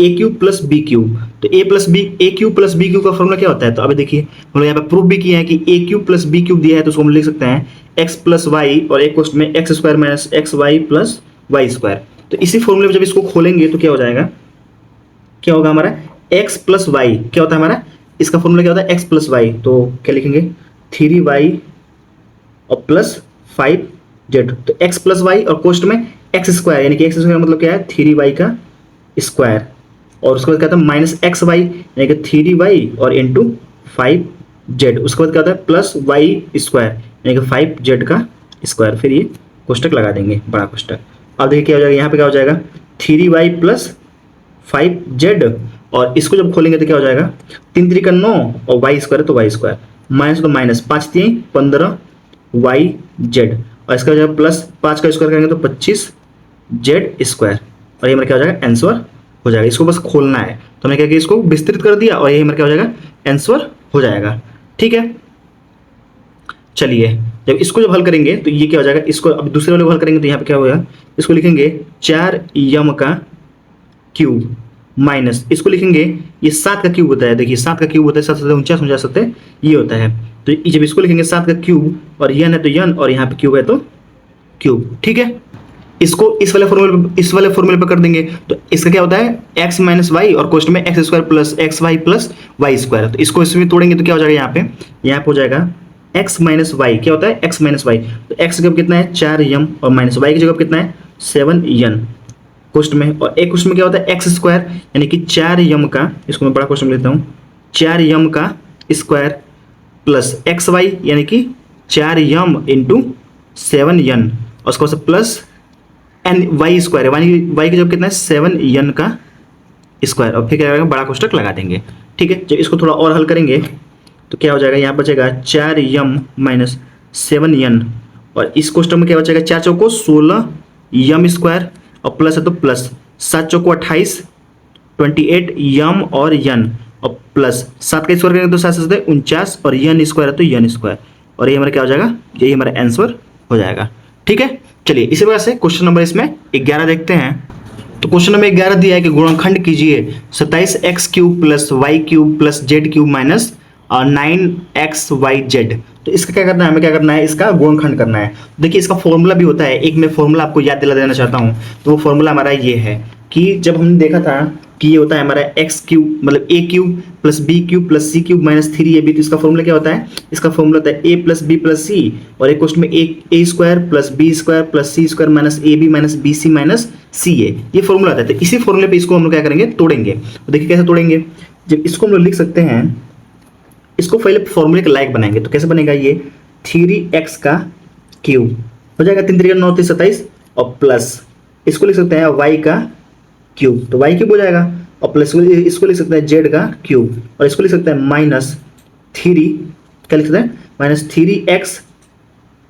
cube plus B cube, तो ए क्यूब प्लस बी क्यूब का फॉर्मूला क्या होता है, तो अब देखिए हम लोग यहाँ पे प्रूफ भी किया है कि A cube plus B cube दिया है, तो उसको हम लिख सकते हैं एक्स प्लस वाई और एक क्वेश्चन में x square minus x Y plus Y square. तो इसी फॉर्मूले में जब इसको खोलेंगे तो क्या हो जाएगा, क्या होगा हमारा एक्स प्लस वाई, क्या होता है हमारा इसका फॉर्मूला क्या होता है एक्स प्लस वाई, तो क्या लिखेंगे 3y और प्लस 5z, तो एक्स प्लस वाई और कोष्ट में एक्स स्क्वायर, यानी कि एक्स स्क्वायर मतलब क्या है 3y का स्क्वायर, और उसके बाद क्या था माइनस एक्स वाई यानी कि 3y और इंटू 5z, उसके बाद क्या होता है प्लस वाई स्क्वायर यानी कि 5z का स्क्वायर, फिर ये कोष्टक लगा देंगे बड़ा कोष्टक, अब देखिए क्या हो जाएगा, यहाँ पे क्या हो जाएगा 3y प्लस 5z, और इसको जब खोलेंगे तो क्या हो जाएगा 3 3 का 9 और y स्क्वायर है तो y स्क्वायर, माइनस तो माइनस 5 3 15 yz, और इसका हो जाएगा प्लस 5 का स्क्वायर करेंगे तो 25 z स्क्वायर, और ये हमारा क्या हो जाएगा आंसर हो जाएगा। इसको बस खोलना है तो हमने क्या किया, इसको विस्तृत कर दिया और यही हमारा क्या हो जाएगा आंसर हो जाएगा। ठीक है, चलिए जब इसको जब हल करेंगे तो ये क्या हो जाएगा, इसको अब दूसरे वाले को हल करेंगे तो यहाँ पे क्या होगा, इसको लिखेंगे 4m का क्यूब माइनस इसको लिखेंगे ये 7 का क्यूब होता है, देखिए 7 का क्यूब होता है 7 से 49 49 सत्ते ये होता है, तो जब इसको लिखेंगे 7 का क्यूब और यन है तो यन और यहाँ पे क्यूब है तो क्यूब। ठीक है, इसको इस वाले फॉर्मूले पे कर देंगे तो इसका क्या होता है x माइनस वाई और कोष्ट में x square plus x Y plus Y square, तो इसको इसमें तोड़ेंगे तो क्या हो जाएगा, यहाँ पे हो जाएगा x माइनस वाई, क्या होता है x माइनस वाई, तो x की जगह कितना है 4m और माइनस वाई की जगह कितना है 7n कोष्ट में, और एक कोष्ट में क्या होता है एक्स स्क्वायर यानी कि 4m का, इसको मैं बड़ा क्वेश्चन लेता हूँ 4m का स्क्वायर प्लस एक्स वाई यानी कि 4m इंटू 7n और उसको प्लस एन वाई स्क्वायर है, वाई की जगह कितना है 7n का स्क्वायर, और फिर क्या करेंगे बड़ा कोष्टक लगा देंगे। ठीक है, जब इसको थोड़ा और हल करेंगे तो क्या हो जाएगा, यहाँ बचेगा 4m माइनस 7n, और इस कोष्टक में क्या बचेगा 4 चौको 16m स्क्वायर और प्लस है तो प्लस 7 चौको 28 28m और n और प्लस 7 का स्क्वायर करेंगे तो 7 से 49 और n स्क्वायर है तो n स्क्वायर, और ये हमारा क्या हो जाएगा, यही हमारा आंसर हो जाएगा। ठीक है, चलिए इसी वजह से क्वेश्चन नंबर इसमें 11 देखते हैं। तो क्वेश्चन नंबर 11 दिया है कि गुणनखंड कीजिए 27x cube plus y cube plus z cube minus 9xyz, तो इसका क्या करना है, हमें क्या करना है, इसका गुणनखंड करना है। देखिए इसका फॉर्मूला भी होता है, एक मैं फॉर्मूला आपको याद दिला देना चाहता हूँ, तो वो फॉर्मूला हमारा ये है कि जब हमने देखा था कि ये होता है हमारा एक्स क्यूब मतलब A cube plus B cube plus C cube minus 3ab, तो इसका फॉर्मूला क्या होता है, इसका फॉर्मूला होता है A plus B plus C, और एक क्वेश्चन में A square plus B square plus C square minus A B minus B C minus C A, ये फॉर्मूला आता है। तो इसी फॉर्मूले पे इसको हम लोग क्या करेंगे, तोड़ेंगे। तो देखिए कैसे तोड़ेंगे, जब इसको हम लोग लिख सकते हैं, इसको पहले फॉर्मूले के लायक बनाएंगे, तो कैसे बनेगा, ये 3x का क्यूब हो जाएगा 3 3 9 27 और प्लस इसको लिख सकते हैं y का क्यूब, तो y क्यूब हो जाएगा, और प्लस इसको लिख सकते हैं z का क्यूब, और इसको लिख सकते हैं माइनस 3 क्या लिख सकते हैं minus 3x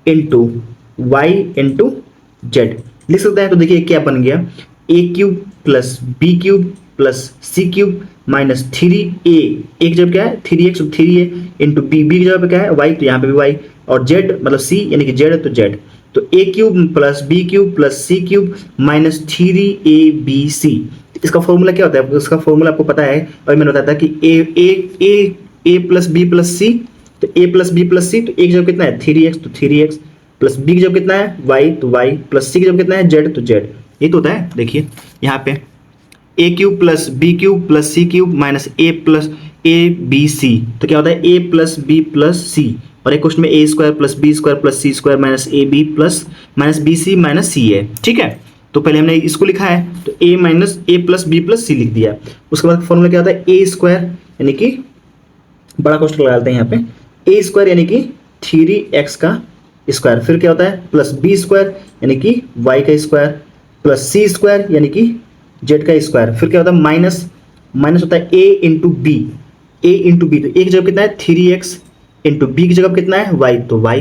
into y into z लिख सकते हैं। तो देखिए क्या बन गया, a cube plus b cube plus C cube minus 3a, एक जब क्या है 3x 3a इंटू बी की जगह पे क्या है y, तो यहाँ पे भी y, और z मतलब c यानी कि z है तो z, तो a cube plus b cube plus C cube minus 3abc। इसका फॉर्मूला क्या होता है, इसका फॉर्मूला आपको पता है, और मैंने बताया था कि a प्लस बी प्लस सी, तो a प्लस बी प्लस सी, तो एक जगह कितना है 3x तो 3x प्लस b की जगह कितना है y तो y प्लस सी की जगह कितना है z तो z, ये तो होता है। देखिए यहाँ पे A cube plus B cube plus C cube minus A plus A B C, तो क्या होता है A plus B plus C, और एक क्वेश्चन में A square plus B square plus C square minus A B plus minus B C minus C है। ठीक है, तो पहले हमने इसको लिखा है तो ए minus A plus B plus सी लिख दिया। उसके बाद फॉर्मूला क्या होता है, ए स्क्वायर यानी कि बड़ा क्वेश्चन लगा देते हैं यहाँ पे, ए स्क्वायर यानी कि 3x का स्क्वायर, फिर क्या होता है प्लस बी स्क्वायर यानी कि y का स्क्वायर प्लस सी स्क्वायर यानी कि z का स्क्वायर, फिर क्या होता है माइनस होता है a इंटू बी, तो एक जगह कितना है 3x इंटू बी की जगह कितना है y तो y।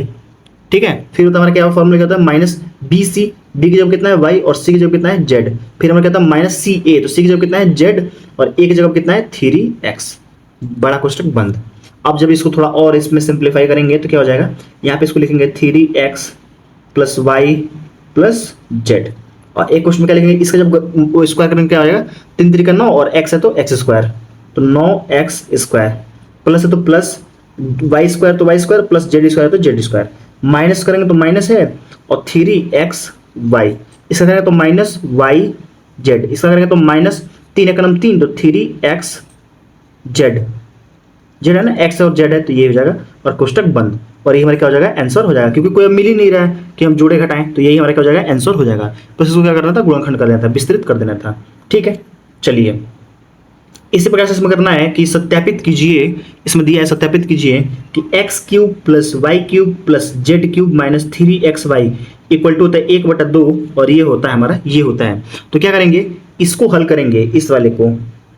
ठीक है, फिर होता है हमारा क्या फॉर्मूला क्या होता है माइनस बी सी, बी की जगह कितना है y और c की जगह कितना है z, फिर हमारा क्या होता है माइनस सी ए, तो c की जगह कितना है z और a की जगह कितना है 3x, बड़ा कोष्टक बंद। अब जब इसको थोड़ा और इसमें सिंप्लीफाई करेंगे तो क्या हो जाएगा, यहाँ पे इसको लिखेंगे 3x plus y plus z, और एक क्वेश्चन में क्या लिखेंगे, इसका जब स्क्वायर करेंगे क्या हो जाएगा 3 3 का 9 और x है तो x स्क्वायर, तो 9x स्क्वायर प्लस है तो प्लस वाई स्क्वायर तो y square plus z square तो जेड स्क्वायर, माइनस करेंगे तो माइनस है और 3x वाई, इसका करेंगे तो माइनस वाई जेड, इसका करेंगे तो माइनस 3 एक 3 तो 3x जेड, जेड है ना x और z है तो ये हो जाएगा और कोष्टक बंद, और ये हमारे क्या हो जाएगा आंसर हो जाएगा, क्योंकि कोई अब मिल ही नहीं रहा है कि हम जोड़े घटाएं, तो यही हमारा क्या हो जाएगा आंसर हो जाएगा। तो इसको क्या करना था, गुणनखंड कर देना था, विस्तृत कर देना था। ठीक है, चलिए इसी प्रकार से इसमें करना है कि सत्यापित कीजिए, इसमें दिया है सत्यापित कीजिए कि x cube plus y cube plus z cube minus 3xy equal to होता है 1/2 और ये होता है हमारा, ये होता है। तो क्या करेंगे, इसको हल करेंगे, इस वाले को,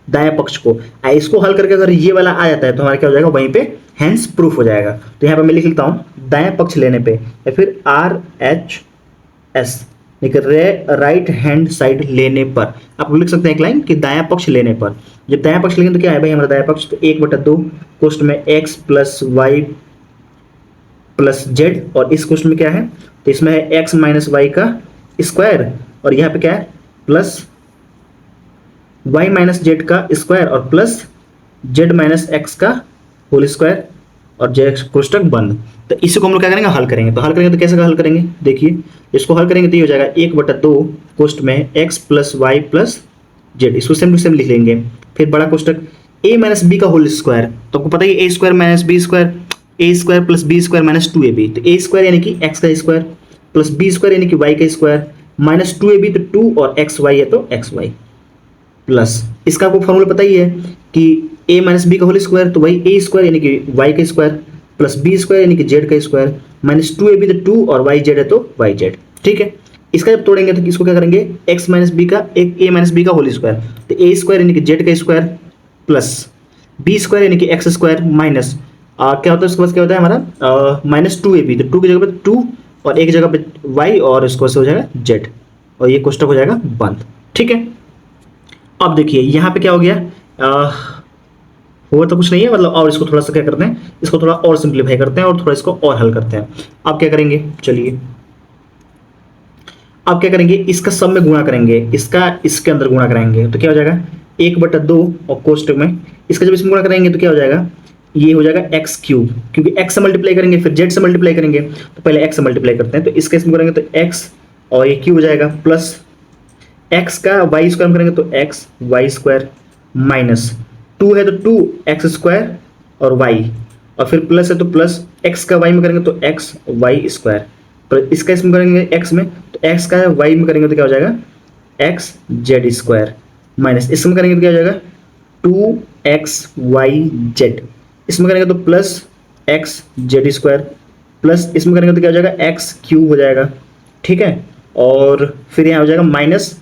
दाएं पक्ष को। इसको हल करके अगर ये वाला आ जाता है तो हमारा क्या हो जाएगा, वहीं पे हेंस प्रूफ हो जाएगा। तो यहाँ पे मैं लिख लेता हूँ दाएं पक्ष लेने पे, या फिर RHS राइट हैंड साइड लेने पर। आप लिख सकते हैं एक लाइन कि दायां पक्ष लेने पर। जब दायां पक्ष लेंगे तो क्या है भाई हमारा दायां पक्ष, तो 1/2 कोष्ट में x plus y plus z, और इस क्वेश्चन में क्या है, तो इसमें है x माइनस वाई का स्क्वायर, और यहाँ पे क्या है प्लस y माइनस जेड का स्क्वायर, और प्लस z माइनस एक्स का होल स्क्वायर, और जेड कोष्टक बंद। तो इसी को हम लोग क्या करेंगे, हल करेंगे। तो हल करेंगे तो कैसे हल करेंगे, देखिए इसको हल करेंगे तो ये हो जाएगा 1/2 कोष्ट में x plus y plus z, इसको सेम टू सेम लिख लेंगे। फिर बड़ा कोष्टक a माइनस बी का होल स्क्वायर, तो आपको पता ही a square minus b square, a square plus B square minus 2ab, तो a स्क्वायर यानी कि x का स्क्वायर प्लस b स्क्वायर यानी कि y का स्क्वायर माइनस 2ab, तो 2 और xy है तो xy प्लस, इसका आपको फॉर्मूला पता ही है कि a माइनस बी का होल स्क्वायर, तो वही a स्क्वायर यानी कि y का स्क्वायर प्लस b स्क्वायर यानी कि z का स्क्वायर माइनस 2ab, तो 2 और y z है तो yz। ठीक है, इसका जब तोड़ेंगे तो इसको क्या करेंगे, x माइनस बी का एक a माइनस बी का होल स्क्वायर, तो a स्क्वायर यानी कि z का स्क्वायर प्लस b स्क्वायर यानी कि x स्क्वायर माइनस क्या होता है उसके पास, क्या होता है हमारा माइनस 2ab, तो 2 की जगह पे 2 और एक जगह पे y, और इसको से हो जाएगा z, और ये कोष्टक हो जाएगा बंद। ठीक है, अब देखिए यहाँ पे क्या हो गया, हुआ तो कुछ नहीं है मतलब, और इसको थोड़ा सा क्या करते हैं, इसको थोड़ा और सिंप्लीफाई करते हैं और थोड़ा इसको और हल करते हैं। अब क्या करेंगे, चलिए अब क्या करेंगे, इसका सब में गुणा करेंगे, इसका इसके अंदर गुणा कराएंगे, तो क्या हो जाएगा 1/2, और कोष्टक में इसका जब इसमें गुणा करेंगे तो क्या हो जाएगा, ये हो जाएगा x क्यूब, क्योंकि x से मल्टीप्लाई करेंगे फिर z से मल्टीप्लाई करेंगे, तो पहले x से मल्टीप्लाई करते हैं, तो इसका इसमें करेंगे तो x और ये क्यूब हो जाएगा, प्लस x का y स्क्वायर करेंगे तो x y स्क्वायर माइनस 2 है तो 2x स्क्वायर और y, और फिर प्लस है तो प्लस x का y में करेंगे तो x y स्क्वायर, तो इसका इसमें करेंगे x में तो x का y में करेंगे तो क्या हो जाएगा x z स्क्वायर, माइनस इसमें करेंगे तो क्या हो जाएगा 2x y z, इसमें करेंगे तो plus x z square, plus इसमें करेंगे तो क्या हो जाएगा x क्यूब हो जाएगा। ठीक है, और फिर यहाँ हो जाएगा माइनस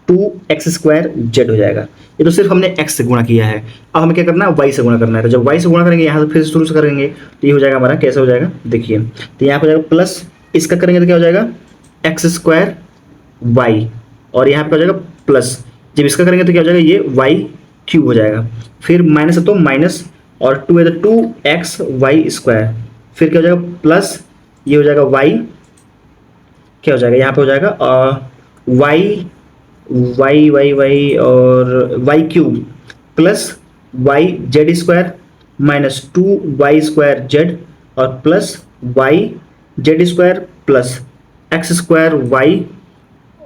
2x स्क्वायर z हो जाएगा। ये तो सिर्फ हमने x से गुणा किया है, अब हमें क्या करना है, y से गुणा करना है। तो जब y से गुणा करेंगे यहाँ से फिर शुरू से करेंगे तो ये हो जाएगा हमारा, कैसे हो जाएगा देखिए, तो यहाँ पे हो जाएगा प्लस, इसका करेंगे तो क्या हो जाएगा x स्क्वायर y, और यहाँ पे हो जाएगा प्लस, जब इसका करेंगे तो क्या हो जाएगा ये y क्यूब हो जाएगा, फिर माइनस है तो माइनस, और 2 है तो 2x y स्क्वायर, फिर क्या हो जाएगा प्लस, ये हो जाएगा y, क्या हो जाएगा यहाँ पे हो जाएगा y और y cube plus y z square minus 2y square z, और plus y z square plus x square y,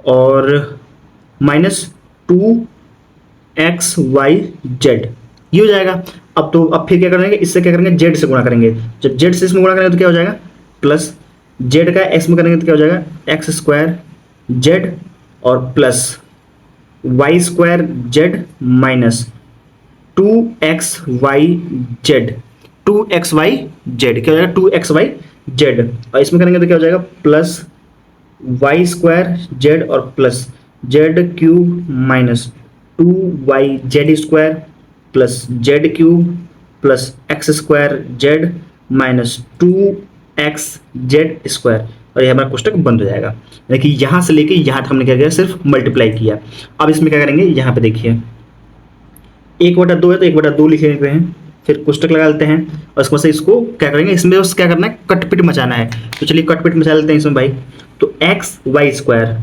और माइनस 2x y z, ये हो जाएगा। अब फिर क्या करेंगे, इससे क्या करेंगे z से गुणा करेंगे, जब z से इसमें गुणा करेंगे तो क्या हो जाएगा प्लस z का x में करेंगे तो क्या हो जाएगा x स्क्वायर z, और plus y square z minus 2xy z, 2xy z क्या हो जाएगा 2xy z, और इसमें करेंगे तो क्या हो जाएगा प्लस y स्क्वायर z, और plus z cube minus 2yz square plus z cube plus x square z minus 2xz square, और ये हमारा कोष्टक बंद हो जाएगा। यानी कि यहाँ से लेके यहाँ तक हमने क्या किया, सिर्फ मल्टीप्लाई किया। अब इसमें क्या करेंगे, यहाँ पे देखिए 1/2 है तो 1/2 लिख लेते हैं, फिर कोष्टक लगा लेते हैं, और उसके बाद से इसको क्या करेंगे, इसमें बस क्या करना है, कटपिट मचाना है। तो चलिए कटपिट मचा लेते हैं इसमें भाई। तो एक्स वाई स्क्वायर,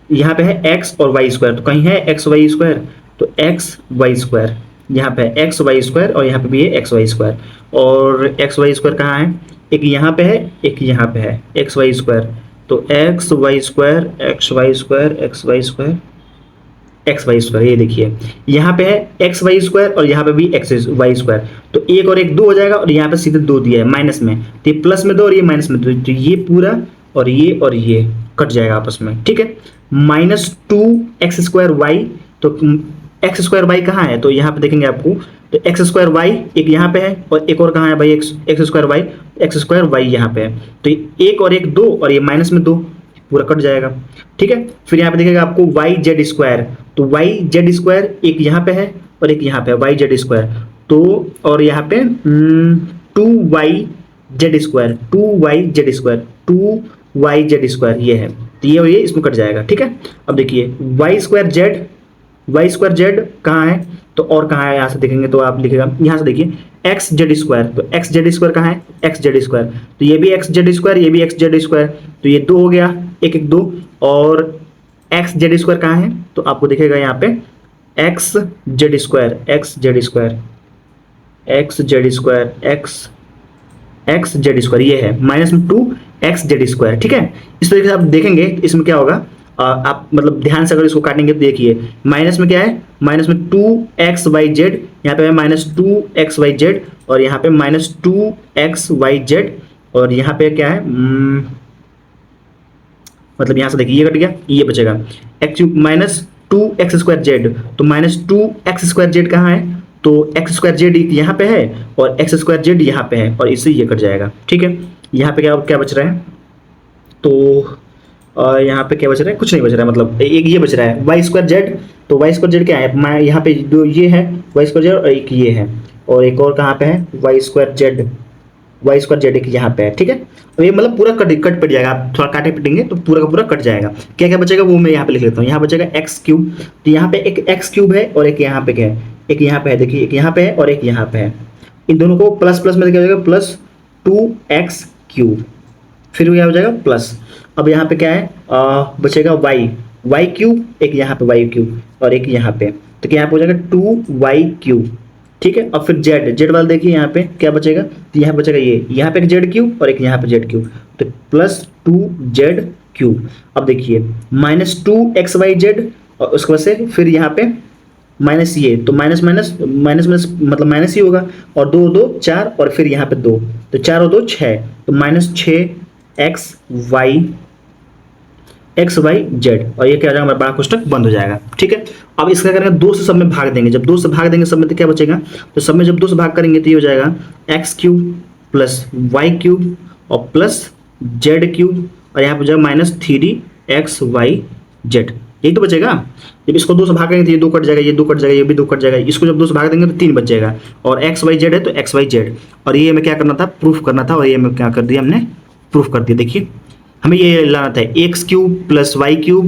यहाँ पे है एक्स और वाई स्क्वायर, तो कहीं है एक्स वाई स्क्वायर, तो एक्स वाई स्क्वायर, यहाँ पे है एक्स वाई स्क्वायर, और यहाँ पे भी है एक्स वाई स्क्वायर, और एक्स वाई स्क्वायर कहाँ है, एक यहाँ पे है एक यहाँ पे है एक्स वाई स्क्वायर, तो x y square x y square x y square x y square, ये देखिए यहाँ पे है एक्स वाई स्क्वायर और यहाँ पे भी एक्स वाई स्क्वायर, तो एक और एक 2 हो जाएगा, और यहाँ पे सीधे 2 दिया है माइनस में, तो ये प्लस में 2 और ये माइनस में 2, तो ये पूरा और ये कट जाएगा आपस में। ठीक है, माइनस 2x स्क्वायर वाई, तो एक्स स्क्वायर वाई कहाँ है, तो यहाँ पे देखेंगे आपको, तो एक्स स्क्वायर वाई एक यहाँ पे है और एक और कहाँ है भाई, एक्स स्क्वायर वाई यहाँ पे है। तो एक और एक दो और ये माइनस में दो, पूरा कट जाएगा। ठीक है, फिर यहाँ पे देखिएगा आपको वाई जेड स्क्वायर, तो वाई जेड स्क्वायर एक यहाँ पे है और एक यहाँ पे है वाई जेड स्क्वायर, तो और यहाँ पे 2y Z square, 2y Z square ये है, तो ये और ये इसमें कट जाएगा। ठीक है, अब देखिए वाई स्क्वायर जेड कहाँ है, तो और कहाँ है यहाँ से देखेंगे तो आप लिखेगा यहाँ से देखिए एक्स जेड स्क्वायर, तो एक्स जेड स्क्वायर कहाँ है, एक्स जेड स्क्वायर, तो ये भी एक्स जेड स्क्वायर, ये भी एक्स जेड स्क्वायर, तो ये दो हो गया, एक एक दो, और एक्स जेड स्क्वायर कहाँ है, तो आपको दिखेगा यहाँ पे x Z square, x Z square, x Z square, x Z square, ये है माइनस में 2 एक्स जेड स्क्वायर। ठीक है, इस तरीके से आप देखेंगे इसमें क्या होगा, आप मतलब ध्यान से अगर इसको काटेंगे तो देखिए माइनस में क्या है, माइनस में 2xyz, यहाँ पे है माइनस 2xyz और यहाँ पे माइनस 2xyz और यहाँ पे क्या है मतलब यहाँ से देखिए ये कट गया, ये बचेगा एक्स माइनस 2x² तो माइनस 2x² कहाँ है, तो x² यहाँ पे है और x² यहाँ पे है और इससे ये कट जाएगा। ठीक है, यहाँ पे क्या क्या बच रहा है, तो यहाँ पे क्या बच रहा है, कुछ नहीं बच रहा है, मतलब एक ये बच रहा है y²z, तो y² क्या है, यहाँ पे दो ये है y² और एक ये है और एक और कहाँ पे है y² एक यहाँ पे है। ठीक है, तो ये मतलब पूरा कट पड़ जाएगा, आप थोड़ा काटे पिटेंगे तो पूरा का पूरा कट जाएगा। क्या क्या बचेगा वो मैं यहाँ पे लिख लेता हूँ, यहाँ बचेगा x3, तो यहाँ पे एक x3 है और एक यहाँ पे क्या है, एक यहाँ पे है, देखिए एक यहाँ पे है और एक यहाँ पे है, इन दोनों को प्लस प्लस में क्या हो जाएगा प्लस 2x3, फिर क्या हो जाएगा प्लस, अब यहाँ पे क्या है बचेगा y3, एक यहाँ पे y3 और एक यहाँ पे, तो क्या यहाँ पे हो जाएगा 2y3। ठीक है, अब फिर जेड वाला देखिए यहाँ पे क्या बचेगा, तो यहाँ बचेगा ये, यहाँ पे एक z3 और एक यहाँ पे z3, तो प्लस 2z3। अब देखिए माइनस 2xyz और उसके बाद से फिर यहाँ पे माइनस ये, तो माइनस माइनस माइनस माइनस मतलब माइनस ही होगा, और दो दो 4 और फिर यहाँ पे 2, तो 4 और 2 6, तो माइनस 6xyz और ये क्या हो जाएगा, हमारा बड़ा कोष्टक बंद हो जाएगा। ठीक है, अब इसका करेंगे 2 से सब में भाग देंगे, जब 2 से भाग देंगे सब में तो क्या बचेगा, तो सब में जब 2 से भाग करेंगे तो ये हो जाएगा x³ प्लस y³ और प्लस z³ और यहाँ पे हो जाएगा माइनस 3xyz, यही तो बचेगा। जब इसको 2 से भाग करेंगे तो ये 2 कट जाएगा, ये 2 कट जाएगा, ये भी 2 कट जाएगा, इसको जब 2 से भाग देंगे तो 3 बच जाएगा और xyz है तो xyz, और ये हमें क्या करना था, प्रूफ करना था, और ये हमें क्या कर दिया, हमने प्रूफ कर दिया। देखिए हमें ये लाना था x³ plus y³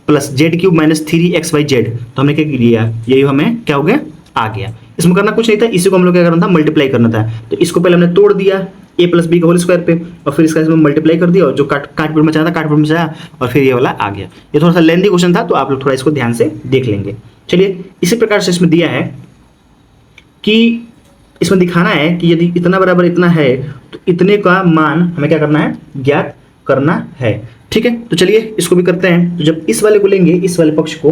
plus z³ minus 3xyz, तो हमने क्या लिया, यही हमें क्या हो गया, आ गया। इसमें करना कुछ नहीं था, इसी को हम लोग क्या करना था, मल्टीप्लाई करना था, तो इसको पहले हमने तोड़ दिया a प्लस बी का होल स्क्वायर पे और फिर इसका इसमें मल्टीप्लाई कर दिया और जो काट में चाहा था काट में चाहा और फिर ये वाला आ गया। ये थोड़ा सा लेंथी क्वेश्चन था तो आप लोग थोड़ा इसको ध्यान से देख लेंगे। चलिए इसी प्रकार से इसमें दिया है कि इसमें दिखाना है कि यदि इतना बराबर इतना है तो इतने का मान हमें क्या करना है, ज्ञात करना है। ठीक है, तो चलिए इसको भी करते हैं। तो जब इस वाले को लेंगे, इस वाले पक्ष को,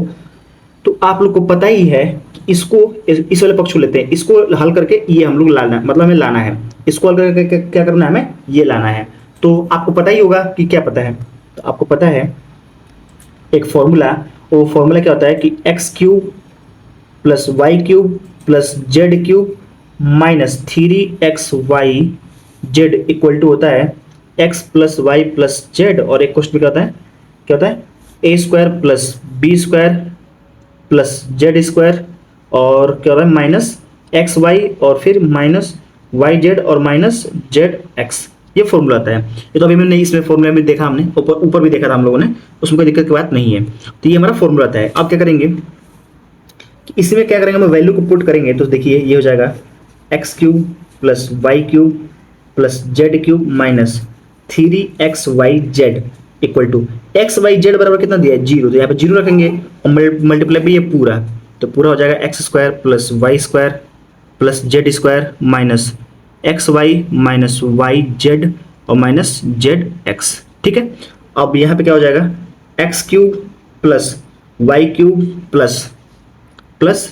तो आप लोग को पता ही है कि इसको इस वाले पक्ष को लेते हैं, इसको हल करके ये हम लोग लाना, मतलब हमें लाना है, इसको हल करके क्या करना है, हमें ये लाना है। तो आपको पता ही होगा कि क्या पता है, तो आपको पता है एक फॉर्मूला, वो फॉर्मूला क्या होता है कि x³ plus y³ plus z³ minus 3xyz equal to होता है x plus y plus z, और एक क्वेश्चन क्या होता है, a² plus b² plus z² और क्या होता है माइनस xy और फिर माइनस yz और माइनस zx, ये फॉर्मूला आता है। ये तो अभी मैंने इसमें फॉर्मूला में देखा, हमने ऊपर भी देखा था हम लोगों ने, उसमें कोई दिक्कत की बात नहीं है। तो ये हमारा फॉर्मूला आता है। अब क्या करेंगे कि इसमें क्या करेंगे, हम वैल्यू को पुट करेंगे, तो देखिए ये हो जाएगा x³ plus y³ plus z³ minus 3xyz equal to xyz बराबर कितना दिया है, 0, तो यहाँ पे 0 रखेंगे और मल्टीप्लाई भी ये पूरा, तो पूरा हो जाएगा x² plus y² plus z² minus xy minus yz और माइनस zx। ठीक है, अब यहाँ पे क्या हो जाएगा x³ plus y³ plus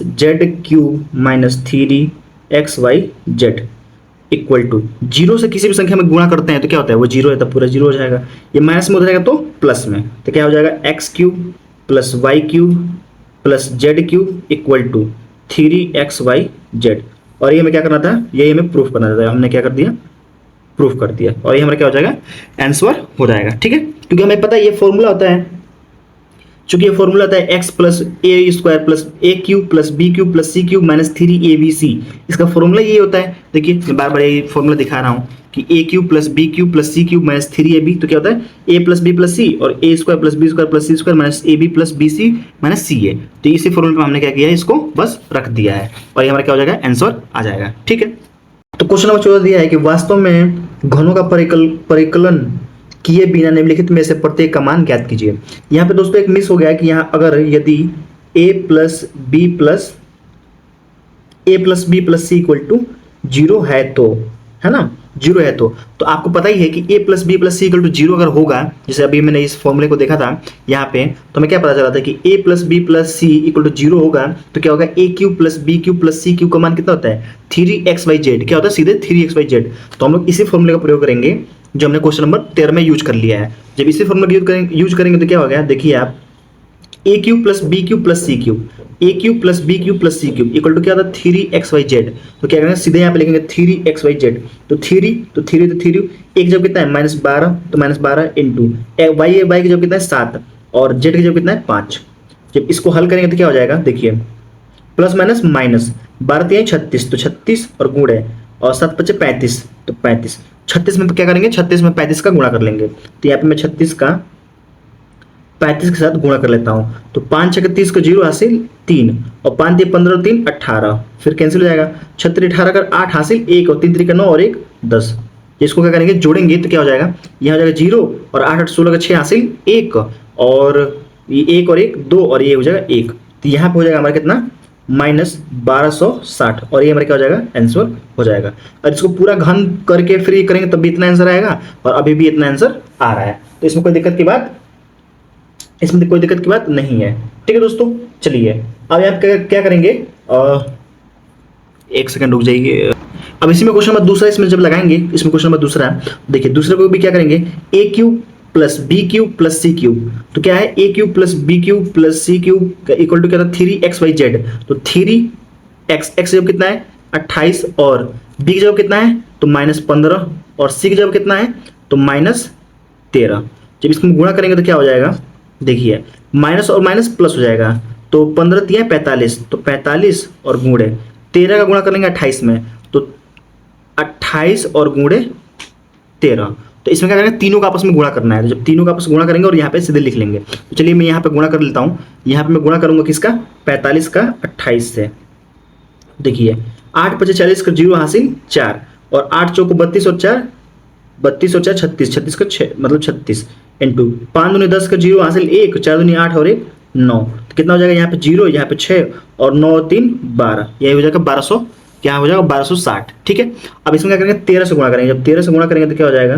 z³ minus 3xyz equal to 0 से किसी भी संख्या में गुणा करते हैं तो क्या होता है, वो 0 है, तब पूरा 0 हो जाएगा। ये माइनस में हो जाएगा तो प्लस में, तो क्या हो जाएगा x³ plus y³ plus z cube equal to 3xyz। और ये हमें क्या करना था, ये हमें प्रूफ करना था, हमने क्या कर दिया, प्रूफ कर दिया। और ये हमारा क्या हो जाएगा, आंसर हो जाएगा। ठीक है, क्योंकि हमें पता है ये फॉर्मूला होता है, चूंकि ये फॉर्मूला होता है X plus A square plus A cube plus B cube plus C cube minus 3abc। इसका फॉर्मूला ये होता है, देखिए मैं बार बार ये फॉर्मूला दिखा रहा हूँ कि A cube plus B cube plus C cube minus 3ab, तो क्या होता है A plus B plus C और A square plus B square plus C square minus A B plus B C minus C A. तो इसी फॉर्मूले में हमने क्या किया है, इसको बस रख दिया है और ये हमारा क्या हो जाएगा, आंसर आ जाएगा। ठीक है, तो क्वेश्चन नंबर 14 दिया है कि वास्तव में घनों का परिकलन किए बिना निम्नलिखित में से प्रत्येक का मान ज्ञात कीजिए। यहाँ पे दोस्तों एक मिस हो गया कि यहाँ अगर यदि a plus B plus c equal to 0 है तो, है ना, 0 है तो आपको पता ही है कि a plus B plus c equal to 0 अगर होगा, जैसे अभी मैंने इस फॉर्मूले को देखा था यहाँ पे, तो हमें क्या पता चला था कि a plus B plus c equal to 0 होगा तो क्या होगा, a cube plus B cube plus C cube का मान कितना होता है, 3xyz। क्या होता है, सीधे 3xyz। तो हम लोग इसी फॉर्मूले का प्रयोग करेंगे जो हमने क्वेश्चन नंबर 13 में यूज कर लिया है। जब इसी फॉर्मूला यूज करेंगे तो क्या हो गया, देखिए आप, A cube plus B cube plus C cube, A cube plus B cube plus C cube equal to क्या होता है 3xyz। तो क्या करेंगे, सीधे यहाँ पे लिखेंगे 3xyz। तो 3 एक जब कितना है -12, तो -12 इंटू वाई की जब कितना है 7 और जेड की जब कितना है 5। जब इसको हल करेंगे तो क्या हो जाएगा, देखिए प्लस माइनस माइनस 12 3 36, तो 36 और गुण है और 7 5 35, तो 35। 36 में क्या करेंगे, 36 में 35 का गुणा कर लेंगे। तो यहाँ पे मैं 36 का 35 के साथ गुणा कर लेता हूँ। तो 5 6 30 का 0 हासिल 3 और 5 3 15 और 3 18, फिर कैंसिल हो जाएगा। 36 18 कर 8 हासिल 1 और 3 3 का 9 और 1 10। इसको क्या करेंगे, जोड़ेंगे तो क्या हो जाएगा, यहाँ हो जाएगा 0 और 8 8 16 का 6 हासिल 1 और ये 1 और 1 2 और ये हो जाएगा 1। तो यहाँ पे हो जाएगा हमारा कितना, -1260 और ये हमारा क्या हो जाएगा, आंसर हो जाएगा। और इसको पूरा घन करके फिर ये करेंगे तब भी इतना आंसर आएगा और अभी भी इतना आंसर आ रहा है। तो इसमें कोई दिक्कत की बात नहीं है। ठीक है दोस्तों, चलिए अब आप क्या करेंगे, एक सेकंड रुक जाइए। अब इसी में क्वेश्चन नंबर दूसरा इसमें जब लगाएंगे, इसमें क्वेश्चन नंबर दूसरा, देखिए दूसरे को भी क्या करेंगे, A cube plus B cube plus C cube. तो क्या है, A cube plus B cube plus C cube equal to क्या था 3xyz। तो 3x जब कितना है 28 और बी की जब कितना है तो -15 और सी की जब कितना है तो -13। जब इसको गुणा करेंगे तो क्या हो जाएगा, देखिए माइनस और माइनस प्लस हो जाएगा। तो 15 3 45, तो 45 और गुणे 13 का गुणा कर लेंगे 28 में, तो 28 और गुणे 13। तो इसमें क्या करेंगे, तीनों का आपस में गुणा करना है। तो जब तीनों का आपस में गुणा करेंगे और यहाँ पे सीधे लिख लेंगे। तो चलिए मैं यहाँ पे गुणा कर लेता हूँ। यहाँ पे मैं गुणा करूंगा किसका, 45 का 28 से। देखिए 8 5 40 का 0 हासिल 4 और 8 चौको 32 और 4 36, 36 का 6 मतलब 36 इंटू 5 दूनी 10 का 0 हासिल 1, 4 दूनी 8 और 1 9। तो कितना हो जाएगा, यहाँ पे 0 यहाँ पे 6 और 9 3 12, यही हो जाएगा 1200, क्या हो जाएगा 1260। ठीक है, अब इसमें क्या करेंगे 13 से गुणा करेंगे। जब 13 से गुणा करेंगे तो क्या हो जाएगा,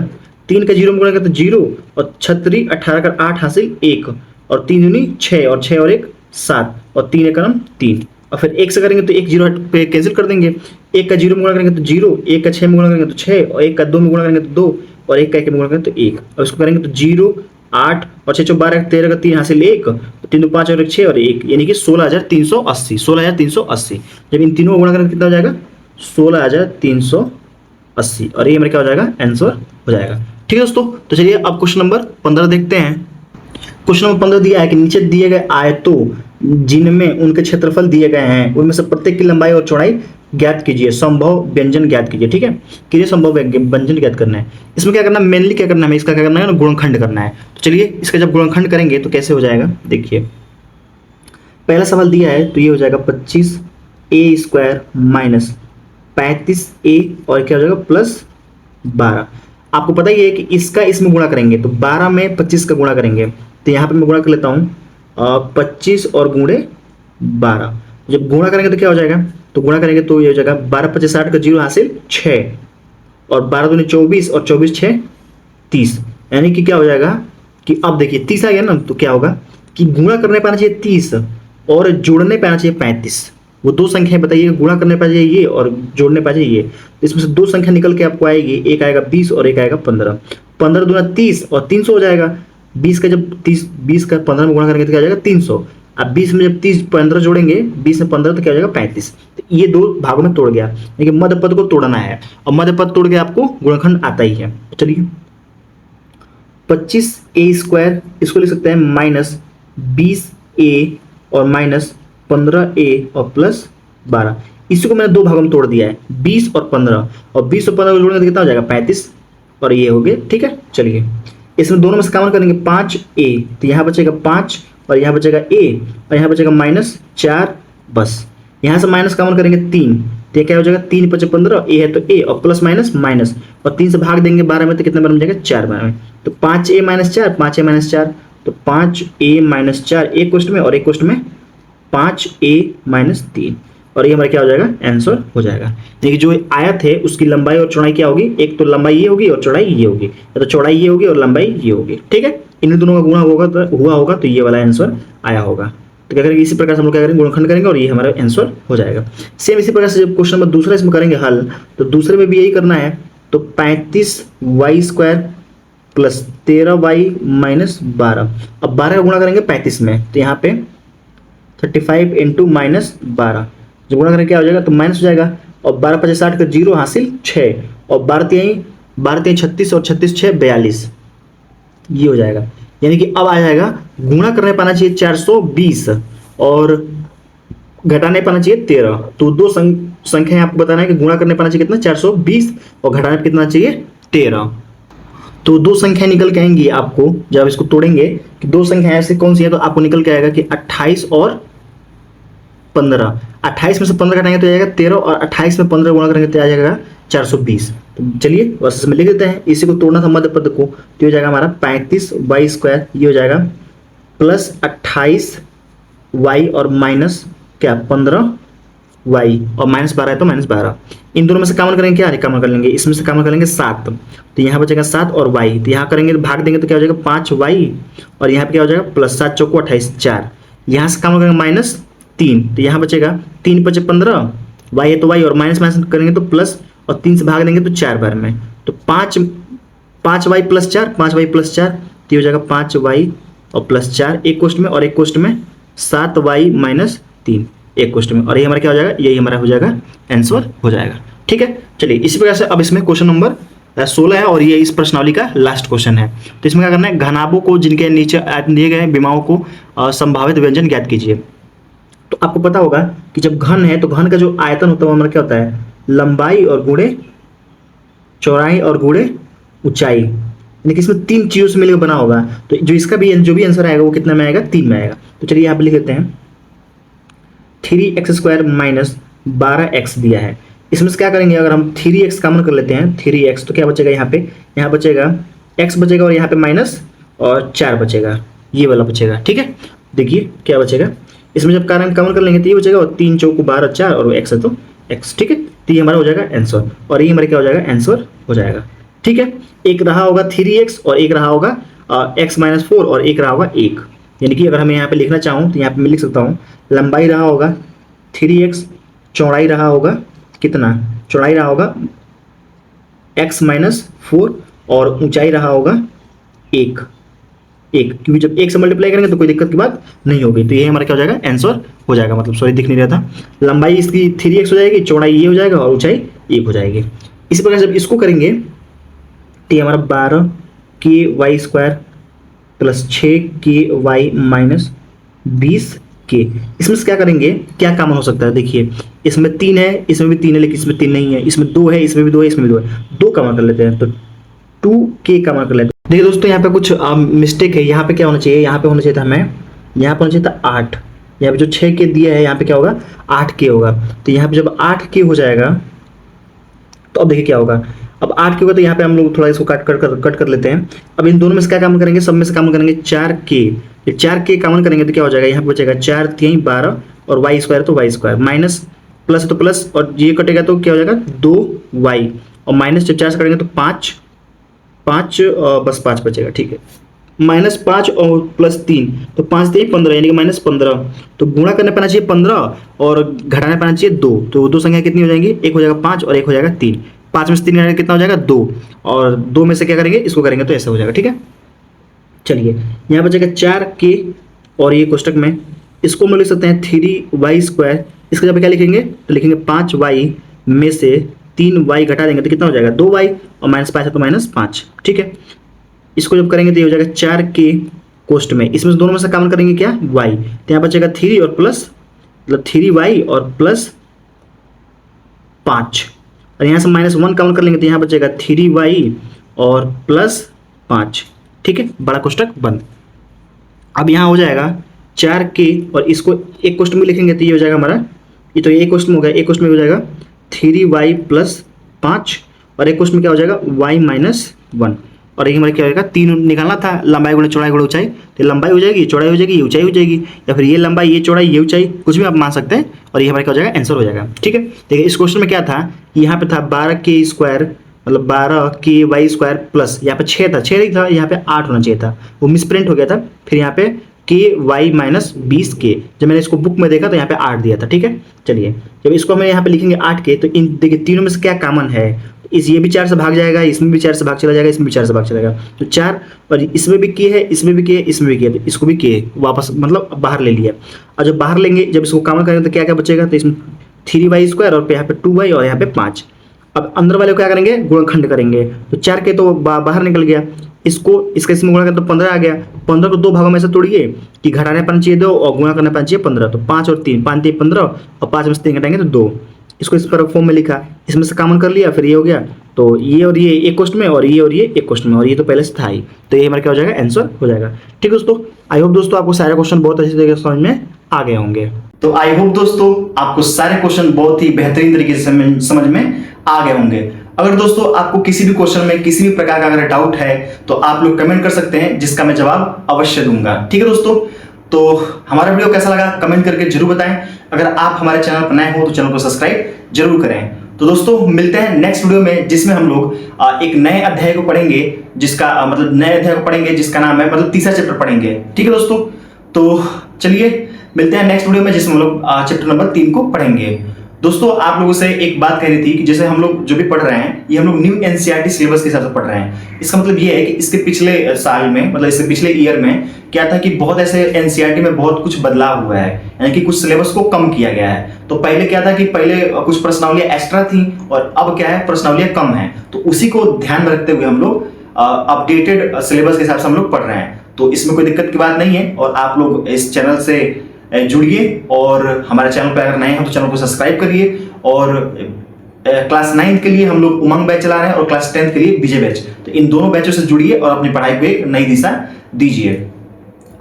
3 का 0 में गुणा करेंगे तो 0 और 36 18 का 8 हासिल 1 और 3 दूनी 6 और 6 और 1 7 और 3 एक 3 और फिर 1 से करेंगे तो 1 0 पे कैंसिल कर देंगे। 1 का 0 में गुणा करेंगे तो 0, 1 का 6 में गुणा करेंगे तो 6 और 1 का 2 में गुणा करेंगे तो 2 और 1 का 1 में गुणा करेंगे तो 1 और इसको करेंगे तो 0 8 और 6 12 13 का 3 हासिल 1 3 5 और 1 6 और 1 यानी कि 16,380। जब इन तीनों को गुणा करेंगे कितना हो जाएगा 16,380 और ये हमारा क्या हो जाएगा, आंसर हो जाएगा। ठीक है दोस्तों, तो चलिए अब क्वेश्चन नंबर 15 देखते हैं। क्वेश्चन नंबर 15 दिया है कि नीचे दिए गए आयतों जिनमें उनके क्षेत्रफल दिए गए हैं उनमें से प्रत्येक की लंबाई और चौड़ाई ज्ञात कीजिए, संभव व्यंजन ज्ञात कीजिए। ठीक है, कि संभव व्यंजन ज्ञात करना है। इसमें क्या करना है, मेनली क्या करना है, इसका क्या करना है, गुणनखंड करना है। तो चलिए इसका जब गुणनखंड करेंगे तो कैसे हो जाएगा, देखिए पहला सवाल दिया है तो ये हो जाएगा 25a² माइनस 35a और क्या हो जाएगा +12। आपको पता ही है कि इसका इसमें गुणा करेंगे तो 12 में 25 का गुणा करेंगे। तो यहाँ पे मैं गुणा कर लेता हूँ 25 और गुणे 12। जब गुणा करेंगे तो क्या हो जाएगा, तो गुणा करेंगे तो ये हो जाएगा 12 5 60 का 0 हासिल 6 और 12 दूनी 24 और 24 6 30, यानी कि क्या हो जाएगा कि अब देखिए 30 आ गया ना, तो क्या होगा कि गुणा करने पे आना चाहिए 30 और जोड़ने पे आना चाहिए 35। वो दो संख्याएं बताइए, गुणा करने पे आ जाइए ये और जोड़ने पे आ जाइए ये। इसमें से दो संख्या निकल के आपको आएगी, एक आएगा 20 और एक आएगा 15। 15 दूना 30 और 300 हो जाएगा। 20 का 15 में गुणा करेंगे तो क्या हो जाएगा 300। अब 20 में जब 15 जोड़ेंगे, 20 में 15 तो क्या हो जाएगा 35। तो ये दो भागों में तोड़ गया, लेकिन मध्य पद को तोड़ना है, और मध्य पद तोड़ के आपको गुणनखंड आता ही है। तो चलिए 25a² इसको लिख सकते हैं -20a और -15a और +12। इसी को मैंने दो भागों में तोड़ दिया है, 20 और 15, और 20 और 15 को जोड़ेंगे तो कितना हो जाएगा 35, और ये हो गए। ठीक है, चलिए इसमें दोनों में से कॉमन करेंगे 5a, तो यहाँ बचेगा 5 और यहाँ बचेगा a और यहाँ बचेगा -4, बस यहाँ से माइनस कॉमन करेंगे 3, तो ये क्या हो जाएगा 3 × 5 = 15, a है तो a और प्लस माइनस माइनस, और 3 से भाग देंगे 12 में तो कितना बन जाएगा 4 बार में, तो 5a - 4, 5a - 4, तो 5a - 4 एक क्वेश्चन में, और एक क्वेश्चन में 5a - 3, और ये हमारा क्या हो जाएगा आंसर हो जाएगा। देखिए जो आयत है उसकी लंबाई और चौड़ाई क्या होगी, एक तो लंबाई ये होगी और चौड़ाई ये होगी, या तो चौड़ाई ये होगी और लंबाई ये होगी। ठीक है, इन दोनों का गुणा हुआ होगा तो ये वाला आंसर आया होगा। तो क्या करेंगे, इसी प्रकार से हम लोग क्या करेंगे, गुणनखंड करेंगे और ये हमारा आंसर हो जाएगा। सेम इसी प्रकार से जब क्वेश्चन नंबर दूसरा इसमें करेंगे हल, तो दूसरे में भी यही करना है। तो 35y² + 13y - 12, अब 12 का गुणा करेंगे 35 में, तो यहाँ पे 35 × -12, जब गुणा करेंगे क्या हो जाएगा, तो माइनस हो जाएगा, और 12 × 5 = 60 का 0 हासिल 6, और 12 × 36 और 36 × 6 = 42, ये हो जाएगा। यानी कि अब आ जाएगा गुणा करने पाना चाहिए 420 और घटाने पाना चाहिए 13, तो दो संख्या आपको बताना है कि गुणा करने पाना चाहिए कितना 420 और घटाने पे कितना चाहिए 13। तो दो संख्या निकल के आएंगी आपको जब इसको तोड़ेंगे कि दो संख्या ऐसी कौन सी है, तो आपको निकल के आएगा कि 28 और 15। 28 में से 15 घटाएंगे तो आएगा 13, और 28 में 15 गुणा करेंगे तो आ जाएगा 420। तो चलिए वर्सेस में लिख देते हैं, इसी को तोड़ना था मध्य पद को, तो हो जाएगा हमारा 35y², ये हो जाएगा +28y और माइनस क्या 15y, और -12 है तो -12। इन दोनों में से कॉमन करेंगे, क्या कॉमन कर लेंगे, इसमें से कॉमन कर लेंगे 7, तो यहाँ बचेगा 7 और y, तो यहाँ करेंगे तो भाग देंगे तो क्या हो जाएगा 5y, और यहाँ पे क्या हो जाएगा +7 × 4 = 28, 4, यहाँ से कॉमन करेंगे -3, तो यहाँ बचेगा 3 × 5 = 15, y है तो y, और माइनस माइनस करेंगे तो प्लस, और 3 से भाग देंगे तो 4 बार में, तो 5y + 4, 5y + 4, तो हो जाएगा 5y और +4 एक क्वेश्चन में, और एक क्वेश्चन में 7y - 3 एक क्वेश्चन में, और ये हमारा क्या हो जाएगा, यही हमारा हो जाएगा आंसर हो जाएगा। ठीक है, चलिए इसी प्रकार से अब इसमें क्वेश्चन नंबर 16 है, और ये इस प्रश्नावली का लास्ट क्वेश्चन है। तो इसमें क्या करना है, घनाभों को जिनके नीचे दिए गए विमाओं को संभावित व्यंजन ज्ञात कीजिए। तो आपको पता होगा कि जब घन है तो घन का जो आयतन होता है वो हमारा क्या होता है, लंबाई और गुणे चौड़ाई और गुणे ऊंचाई, यानी कि इसमें 3 चीजों से मिलकर बना होगा। तो जो इसका भी जो भी आंसर आएगा वो कितना में आएगा, 3 में आएगा। तो चलिए यहाँ पे लिख लेते हैं 3x² - 12x दिया है। इसमें से क्या करेंगे, अगर हम 3x कॉमन कर लेते हैं 3x, तो क्या बचेगा यहाँ पे, यहाँ बचेगा x बचेगा, और यहाँ पे माइनस और 4 बचेगा, ये वाला बचेगा। ठीक है, देखिए क्या बचेगा, इसमें जब कारण कॉमन कर लेंगे तो ये बचेगा, और 3 × 4 = 12, 4 और x है तो x। ठीक है, तो ये हमारा हो जाएगा आंसर, और ये हमारा क्या हो जाएगा आंसर हो जाएगा। ठीक है, एक रहा होगा 3x और एक रहा होगा x - 4 और एक रहा होगा 1, यानी कि अगर हमें यहाँ पे लिखना चाहूँ तो यहाँ पे मैं लिख सकता हूँ लंबाई रहा होगा 3x, चौड़ाई रहा होगा कितना, चौड़ाई रहा होगा x - 4, और ऊंचाई रहा होगा 1, क्योंकि जब 1 से मल्टीप्लाई करेंगे तो कोई दिक्कत की बात नहीं होगी। तो ये हमारा क्या हो जाएगा आंसर हो जाएगा, मतलब सॉरी दिख नहीं रहा था, लंबाई इसकी 3x हो जाएगी, चौड़ाई ये हो जाएगा, और ऊंचाई 1 हो जाएगी। इसी प्रकार जब इसको करेंगे तो ये हमारा 12k² + 6ky - 20k, इसमें से क्या करेंगे, क्या कॉमन हो सकता है, देखिए इसमें 3 है, इसमें भी 3 है, लेकिन इसमें 3 नहीं है, इसमें 2 है, इसमें भी 2 है, इसमें भी 2 है, 2 कॉमन कर लेते हैं, तो 2k कॉमन कर लेते हैं। देखिए दोस्तों यहाँ पे कुछ मिस्टेक है, यहाँ पे क्या होना चाहिए, यहाँ पे होना चाहिए था हमें, यहाँ पे होना चाहिए था 8, यहाँ पे जो 6k दिया है यहाँ पे क्या होगा 8k होगा। तो यहाँ पे जब 8k हो जाएगा तो अब देखिए क्या होगा, अब 8k होगा तो यहाँ पे हम लोग थोड़ा इसको कट कर लेते हैं। अब इन दोनों में से क्या कॉमन करेंगे, सब में से कॉमन करेंगे 4k, ये 4k कॉमन करेंगे तो क्या हो जाएगा, यहाँ पे बचेगा 4 × 3 = 12, और y² तो y², माइनस प्लस तो प्लस, और ये कटेगा तो क्या हो जाएगा 2y, और माइनस जब 4 से करेंगे तो 5 बस 5 बचेगा। ठीक है, -5 और +3 तो 5 × 3 = 15, यानी कि -15। तो गुणा करने पाना चाहिए 15 और घटाने पाना चाहिए 2, तो दो संख्या कितनी हो जाएंगी, एक हो जाएगा 5 और एक हो जाएगा 3, 5 में से 3 घटाने कितना हो जाएगा 2, और 2 में से क्या करेंगे, इसको करेंगे तो ऐसा हो जाएगा। ठीक है, चलिए यहाँ बचेगा 4k, और ये कोष्टक में इसको हम लोग लिख सकते हैं 3y²। इसका जब क्या लिखेंगे तो लिखेंगे 5y में से 3y घटा देंगे तो कितना हो जाएगा 2y, और -5 है तो -5। ठीक है, इसको जब करेंगे तो ये हो जाएगा 4k कोष्ट में, इसमें से दोनों में से कॉमन करेंगे क्या y, तो यहाँ बचेगा 3 और प्लस मतलब 3y और प्लस 5, और यहाँ से -1 कॉमन कर लेंगे तो यहाँ बचेगा 3y और प्लस 5। ठीक है, बड़ा कोष्टक बंद। अब यहाँ हो जाएगा 4k और इसको एक कोष्टक में लिखेंगे तो ये हो जाएगा हमारा, ये तो एक कोष्टक में हो गया, एक कोष्टक में हो जाएगा 3y प्लस 5 और एक कोष्टक में क्या हो जाएगा y -1, और ये हमारा क्या होगा 3 निकालना था, लंबाई गुणा चौड़ाई गुणा ऊंचाई, तो लंबाई हो जाएगी, चौड़ाई हो जाएगी, ये ऊंचाई हो जाएगी, या फिर ये लंबाई ये चौड़ाई ये ऊंचाई, कुछ भी आप मान सकते हैं, और ये हमारा क्या हो जाएगा आंसर हो जाएगा। ठीक है, देखिए इस क्वेश्चन में क्या था, यहाँ पे था 12k² मतलब 12ky² प्लस यहाँ पे 6 था, 6 नहीं था, यहाँ पे 8 होना चाहिए था, वो मिसप्रिंट हो गया था, फिर यहाँ पे ky -20k, जब मैंने इसको बुक में देखा तो यहाँ पे 8 दिया था। ठीक है, चलिए जब इसको हम यहाँ पे लिखेंगे 8k, तो इन देखिए तीनों में से क्या कॉमन है, इस ये भी 4 से भाग जाएगा, इसमें भी 4 से भाग चला जाएगा, इसमें भी 4 से भाग चला जाएगा, तो 4, और इसमें भी k है, इसमें भी k है, इसमें भी k है, तो इसको भी k वापस मतलब बाहर ले लिया। और जब बाहर लेंगे, जब इसको कॉमन करेंगे तो क्या क्या बचेगा, तो इसमें 3y² और यहाँ पे 2y और यहाँ पे 5। अब अंदर वाले को क्या करेंगे गुणनखंड करेंगे, तो 4k तो बाहर निकल गया, इसको इसके इसमें गुणा करें तो 15 आ गया, 15 को 2 भागों में से तोड़िए कि घटाने पाना चाहिए 2 और गुणा करना पाना चाहिए 15, तो 5 और 3, 5 3 15 और 5 में से 3 घटाएंगे तो 2, इसको इस पर फॉर्म में लिखा, इसमें से कॉमन कर लिया, फिर ये हो गया, तो ये और ये एक क्वेश्चन में और ये एक क्वेश्चन में, और ये तो पहले से था ही, तो ये हमारा क्या हो जाएगा आंसर हो जाएगा। ठीक है दोस्तों, आई होप दोस्तों आपको सारे क्वेश्चन बहुत अच्छे तरीके से समझ में आ गए होंगे। तो आई होप दोस्तों आपको सारे क्वेश्चन बहुत ही बेहतरीन तरीके से समझ में आ गए होंगे। अगर दोस्तों आपको किसी भी क्वेश्चन में किसी भी प्रकार का अगर डाउट है तो आप लोग कमेंट कर सकते हैं, जिसका मैं जवाब अवश्य दूंगा। ठीक है दोस्तों, तो हमारा वीडियो कैसा लगा कमेंट करके जरूर बताएं। अगर आप हमारे चैनल पर नए हो तो चैनल को सब्सक्राइब जरूर करें। तो दोस्तों मिलते हैं नेक्स्ट वीडियो में, जिसमें हम लोग एक नए अध्याय को पढ़ेंगे, जिसका मतलब नए अध्याय को पढ़ेंगे जिसका नाम है मतलब तीसरा चैप्टर पढ़ेंगे। ठीक है दोस्तों, तो चलिए मिलते हैं नेक्स्ट वीडियो में, जिसमें हम लोग चैप्टर नंबर 3 को पढ़ेंगे। दोस्तों आप लोगों से एक बात कह रही थी कि जैसे हम लोग जो भी पढ़ रहे हैं ये हम लोग न्यू एनसीईआरटी सिलेबस के हिसाब से पढ़ रहे हैं। इसका मतलब ये है कि इसके पिछले साल में मतलब इसके पिछले ईयर में क्या था कि बहुत ऐसे एनसीईआरटी में बहुत कुछ बदलाव हुआ है, यानी कि कुछ सिलेबस को कम किया गया है। तो पहले क्या था कि पहले कुछ प्रश्नावलियां एक्स्ट्रा थी और अब क्या है प्रश्नावलियां कम है, तो उसी को ध्यान में रखते हुए हम लोग अपडेटेड सिलेबस के हिसाब से हम लोग पढ़ रहे हैं। तो इसमें कोई दिक्कत की बात नहीं है, और आप लोग इस चैनल से जुड़िए, और हमारे चैनल पर अगर नए हैं तो चैनल को सब्सक्राइब करिए। और क्लास 9 के लिए हम लोग उमंग बैच चला रहे हैं और क्लास 10 के लिए विजय बैच, तो इन दोनों बैचों से जुड़िए और अपनी पढ़ाई को एक नई दिशा दीजिए।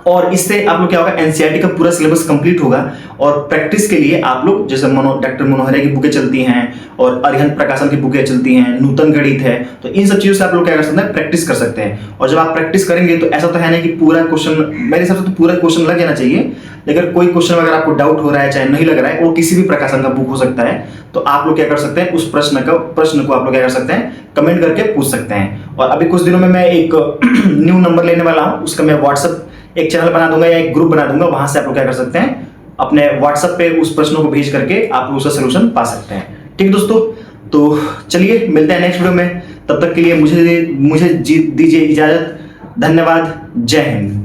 और इससे आप लोग क्या होगा एनसीईआरटी का पूरा सिलेबस कंप्लीट होगा, और प्रैक्टिस के लिए आप लोग जैसे डॉक्टर मनोहरिया की बुकें चलती हैं और अरिहंत प्रकाशन की बुकें चलती हैं, नूतन गणित है, तो इन सब चीजों से आप लोग क्या कर सकते हैं प्रैक्टिस कर सकते हैं। और जब आप प्रैक्टिस करेंगे तो ऐसा तो है नहीं कि पूरा क्वेश्चन, मेरे हिसाब से तो पूरा क्वेश्चन लग जाना चाहिए, लेकिन कोई क्वेश्चन अगर आपको डाउट हो रहा है चाहे नहीं लग रहा है, वो किसी भी प्रकाशन का बुक हो सकता है, तो आप लोग क्या कर सकते हैं उस प्रश्न को आप लोग क्या कर सकते हैं कमेंट करके पूछ सकते हैं। और अभी कुछ दिनों में मैं एक न्यू नंबर लेने वाला हूँ, उसका मैं व्हाट्सएप एक चैनल बना दूंगा या एक ग्रुप बना दूंगा, वहां से आप लोग क्या कर सकते हैं अपने व्हाट्सएप पे उस प्रश्नों को भेज करके आप लोग उसका सलूशन पा सकते हैं। ठीक है दोस्तों, तो चलिए मिलते हैं नेक्स्ट वीडियो में, तब तक के लिए मुझे दीजिए इजाजत। धन्यवाद, जय हिंद।